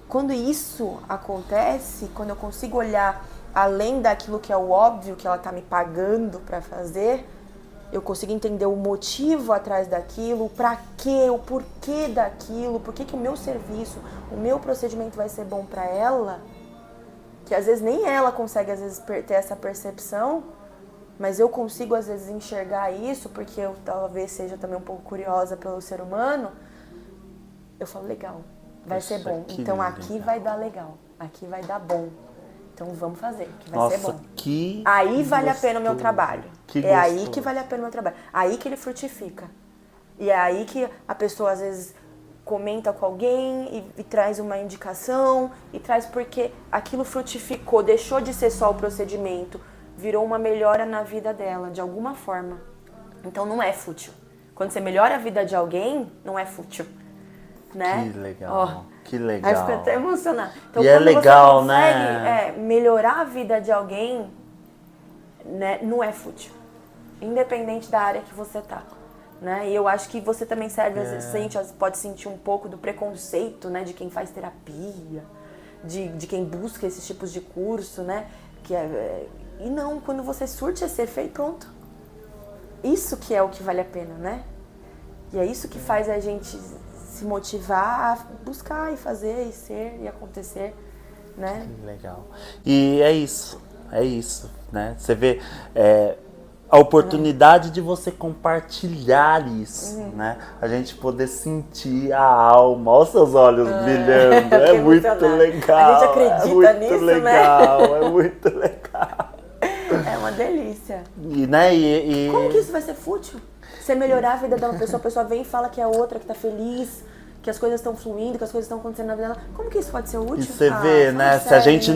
S2: Quando isso acontece, quando eu consigo olhar além daquilo que é o óbvio que ela tá me pagando pra fazer, eu consigo entender o motivo atrás daquilo, o pra quê, o porquê daquilo, por que o meu serviço, o meu procedimento vai ser bom pra ela, que às vezes nem ela consegue às vezes ter essa percepção, mas eu consigo às vezes enxergar isso, porque eu talvez seja também um pouco curiosa pelo ser humano, eu falo, legal. Vai ser bom. Então aqui vai dar legal. Aqui vai dar bom. Então vamos fazer, que vai ser bom. Aí vale a pena o meu trabalho. Aí que vale a pena o meu trabalho. Aí que ele frutifica. E é aí que a pessoa às vezes comenta com alguém e traz uma indicação e traz porque aquilo frutificou, deixou de ser só o procedimento, virou uma melhora na vida dela, de alguma forma. Então não é fútil. Quando você melhora a vida de alguém, não é fútil. Né?
S1: Que legal, que legal.
S2: Aí fica até emocionada. Então,
S1: e é legal,
S2: você consegue, melhorar a vida de alguém, né, não é fútil. Independente da área que você tá. né? E eu acho que você também serve, às vezes, pode sentir um pouco do preconceito, né? De quem faz terapia, de quem busca esses tipos de curso, né? E não, quando você surte esse efeito, pronto. Isso que é o que vale a pena, né? E é isso que faz a gente se motivar a buscar e fazer e ser e acontecer, né?
S1: Legal. E é isso, né? Você vê a oportunidade de você compartilhar isso, né? A gente poder sentir a alma, olha os seus olhos brilhando, é muito legal.
S2: A gente acredita nisso,
S1: legal, né? É muito legal.
S2: É uma delícia.
S1: E, né,
S2: Como que isso vai ser fútil? Você melhorar a vida de uma pessoa, a pessoa vem e fala que é outra, que tá feliz, que as coisas estão fluindo, que as coisas estão acontecendo na vida dela. Como que isso pode ser útil?
S1: E você vê, né? Se a gente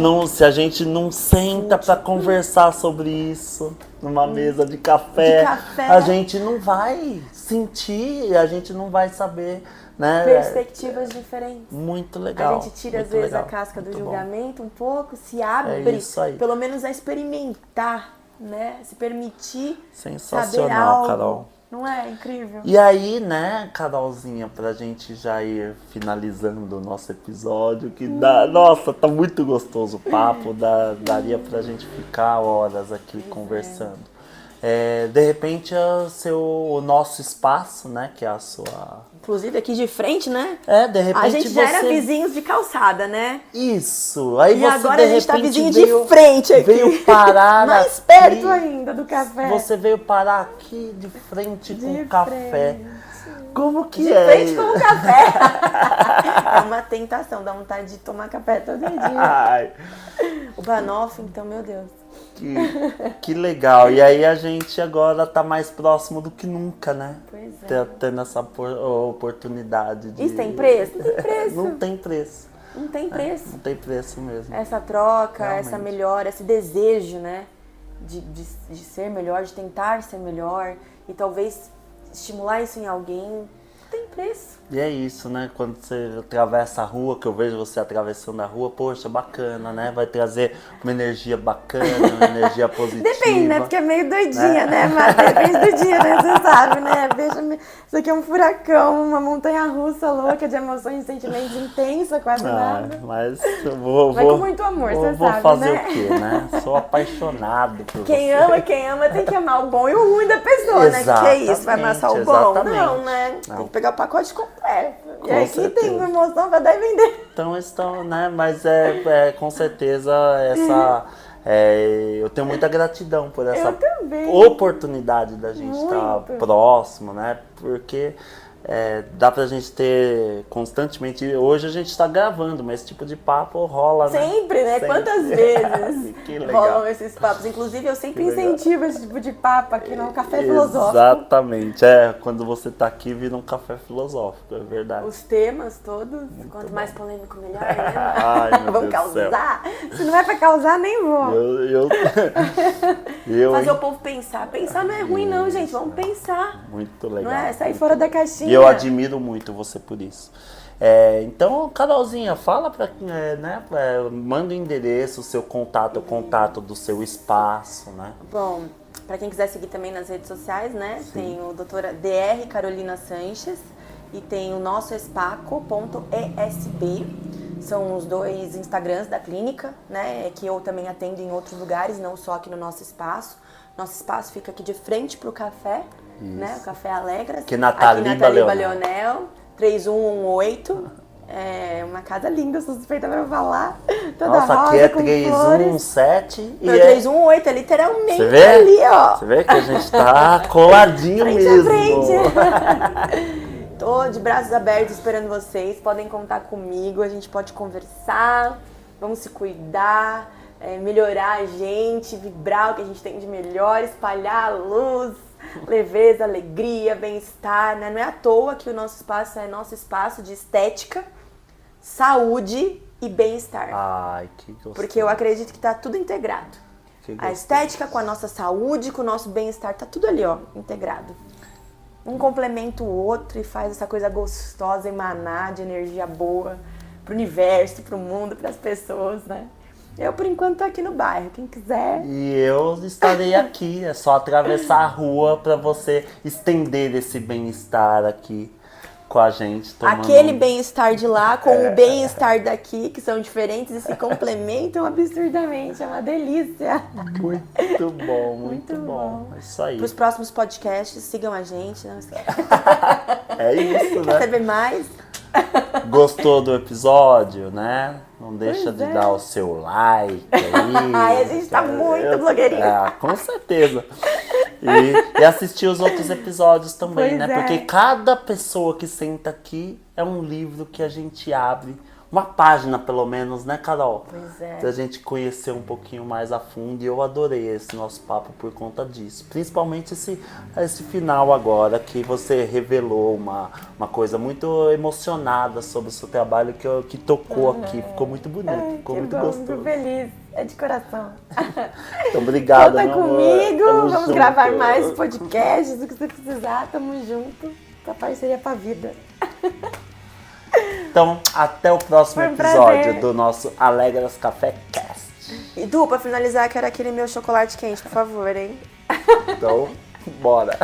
S1: não senta pra conversar sobre isso numa mesa de café, a gente não vai sentir, a gente não vai saber, né?
S2: Perspectivas diferentes.
S1: Muito legal.
S2: A gente tira, às vezes, a casca do julgamento um pouco, se abre, pelo menos a experimentar, né? Se permitir saber algo.
S1: Carol.
S2: Não é incrível?
S1: E aí, né, Carolzinha, pra gente já ir finalizando o nosso episódio, que nossa, tá muito gostoso o papo, daria pra gente ficar horas aqui conversando. De repente, o nosso espaço, né, que é a sua...
S2: Inclusive aqui de frente, né?
S1: De repente
S2: a gente já era vizinhos de calçada, né?
S1: Isso. Aí
S2: e
S1: você,
S2: agora
S1: de
S2: a gente tá
S1: repente,
S2: vizinho de frente aqui.
S1: Veio parar
S2: mais
S1: aqui,
S2: perto ainda do café.
S1: Você veio parar aqui de frente com o café. Como que
S2: de
S1: é?
S2: De frente com o café. É uma tentação, dá vontade de tomar café todo dia.
S1: Ai.
S2: O Banoff, então, meu Deus.
S1: Que legal. E aí a gente agora tá mais próximo do que nunca, né?
S2: Pois é.
S1: Tendo essa oportunidade de...
S2: Isso tem preço? Não tem preço.
S1: Não tem preço.
S2: Não tem preço.
S1: Não tem preço mesmo.
S2: Essa troca,
S1: Realmente.
S2: essa melhora, esse desejo, né? De ser melhor, de tentar ser melhor. E talvez estimular isso em alguém. Não tem preço.
S1: E é isso, né? Quando você atravessa a rua, que eu vejo você atravessando a rua, poxa, bacana, né? Vai trazer uma energia bacana, uma energia positiva.
S2: Depende, né? Porque é meio doidinha, né? Mas depende do dia, né? Você sabe, né? Veja, isso aqui é um furacão, uma montanha-russa louca de emoções e sentimentos intensa, quase nada.
S1: Mas eu vou...
S2: Mas com muito amor, você sabe,
S1: Vou fazer
S2: né?
S1: o quê, né? Sou apaixonado por
S2: quem
S1: você.
S2: ama tem que amar o bom e o ruim da pessoa, né? Que é isso? Vai amar só o bom?
S1: Exatamente.
S2: Não, né?
S1: Não.
S2: Tem que pegar o pacote completo.
S1: Com
S2: E aqui
S1: certeza.
S2: tem uma emoção pra dar e vender.
S1: Então estão, né? Mas com certeza eu tenho muita gratidão por essa
S2: Eu também.
S1: oportunidade da gente estar
S2: Muito.
S1: próximo, né? Porque dá pra gente ter constantemente. Hoje a gente tá gravando, mas esse tipo de papo rola, né?
S2: Sempre, né?
S1: Sempre.
S2: Quantas vezes
S1: Que legal.
S2: rolam esses papos? Inclusive, eu sempre
S1: Que legal.
S2: incentivo esse tipo de papo aqui no Café Filosófico.
S1: Exatamente. Quando você tá aqui, vira um café filosófico, é verdade.
S2: Os temas todos, quanto mais polêmico, melhor, né?
S1: Ai, meu
S2: Vamos
S1: Deus do céu.
S2: causar? Se não é pra causar, nem vou. Fazer o povo pensar. Pensar não é ruim, não, gente. Vamos pensar.
S1: Muito legal.
S2: Não é? Sair fora da caixinha.
S1: E eu admiro muito você por isso. Então, Carolzinha, fala manda o endereço, o seu contato, o contato do seu espaço, né?
S2: Bom, pra quem quiser seguir também nas redes sociais, né? Tem o doutora Dr. Carolina Sanches e tem o nosso espaco.esb. São os dois Instagrams da clínica, né? Que eu também atendo em outros lugares, não só aqui no nosso espaço. Nosso espaço fica aqui de frente pro café, né? O Café Alegras.
S1: Que Nathalie
S2: aqui na Taliba
S1: Leonel.
S2: Leonel, 3118. É uma casa linda, suspeita pra falar. Toda
S1: Nossa,
S2: rosa,
S1: aqui é
S2: com
S1: 317
S2: flores.
S1: e
S2: Meu 318 é literalmente
S1: Você vê?
S2: ali, ó.
S1: Você vê que a gente tá coladinho
S2: Frente
S1: mesmo.
S2: a frente. Tô de braços abertos esperando vocês. Podem contar comigo, a gente pode conversar. Vamos se cuidar, melhorar a gente, vibrar o que a gente tem de melhor, espalhar a luz, leveza, alegria, bem-estar, né? Não é à toa que o nosso espaço é nosso espaço de estética, saúde e bem-estar.
S1: Ai, que gostoso.
S2: Porque eu acredito que tá tudo integrado.
S1: Que
S2: A
S1: gostoso.
S2: estética com a nossa saúde, com o nosso bem-estar, tá tudo ali, ó, integrado. Um complementa o outro e faz essa coisa gostosa emanar de energia boa pro universo, pro mundo, pras pessoas, né? Eu, por enquanto, tô aqui no bairro. Quem quiser.
S1: E eu estarei aqui. É só atravessar a rua pra você estender esse bem-estar aqui com a gente.
S2: Aquele bem-estar de lá com o bem-estar daqui, que são diferentes e se complementam absurdamente. É uma delícia.
S1: Muito bom, muito bom. É isso aí.
S2: Para os próximos podcasts, sigam a gente. Não esquece.
S1: É isso, né?
S2: Quer saber mais?
S1: Gostou do episódio, né? Não deixa
S2: Pois
S1: de
S2: é.
S1: dar o seu like aí.
S2: Ai, a gente tá muito blogueirinha.
S1: Com certeza. E assistir os outros episódios também,
S2: Pois
S1: né?
S2: é.
S1: Porque cada pessoa que senta aqui é um livro que a gente abre. Uma página, pelo menos, né, Carol?
S2: Pois é.
S1: Pra gente conhecer um pouquinho mais a fundo. E eu adorei esse nosso papo por conta disso. Principalmente esse final agora, que você revelou uma coisa muito emocionada sobre o seu trabalho que tocou aqui. Ficou muito bonito, ficou muito gostoso.
S2: Muito feliz. É de coração.
S1: Então, obrigado,
S2: Conta
S1: meu amor.
S2: comigo.
S1: Tamo
S2: Vamos
S1: junto.
S2: gravar mais podcasts, o que você precisar. Tamo junto. Essa parceria pra vida.
S1: Então, até o próximo
S2: Foi um
S1: episódio
S2: prazer.
S1: do nosso Alegras Café Cast.
S2: E Du, pra finalizar, quero aquele meu chocolate quente, por favor, hein?
S1: Então, bora.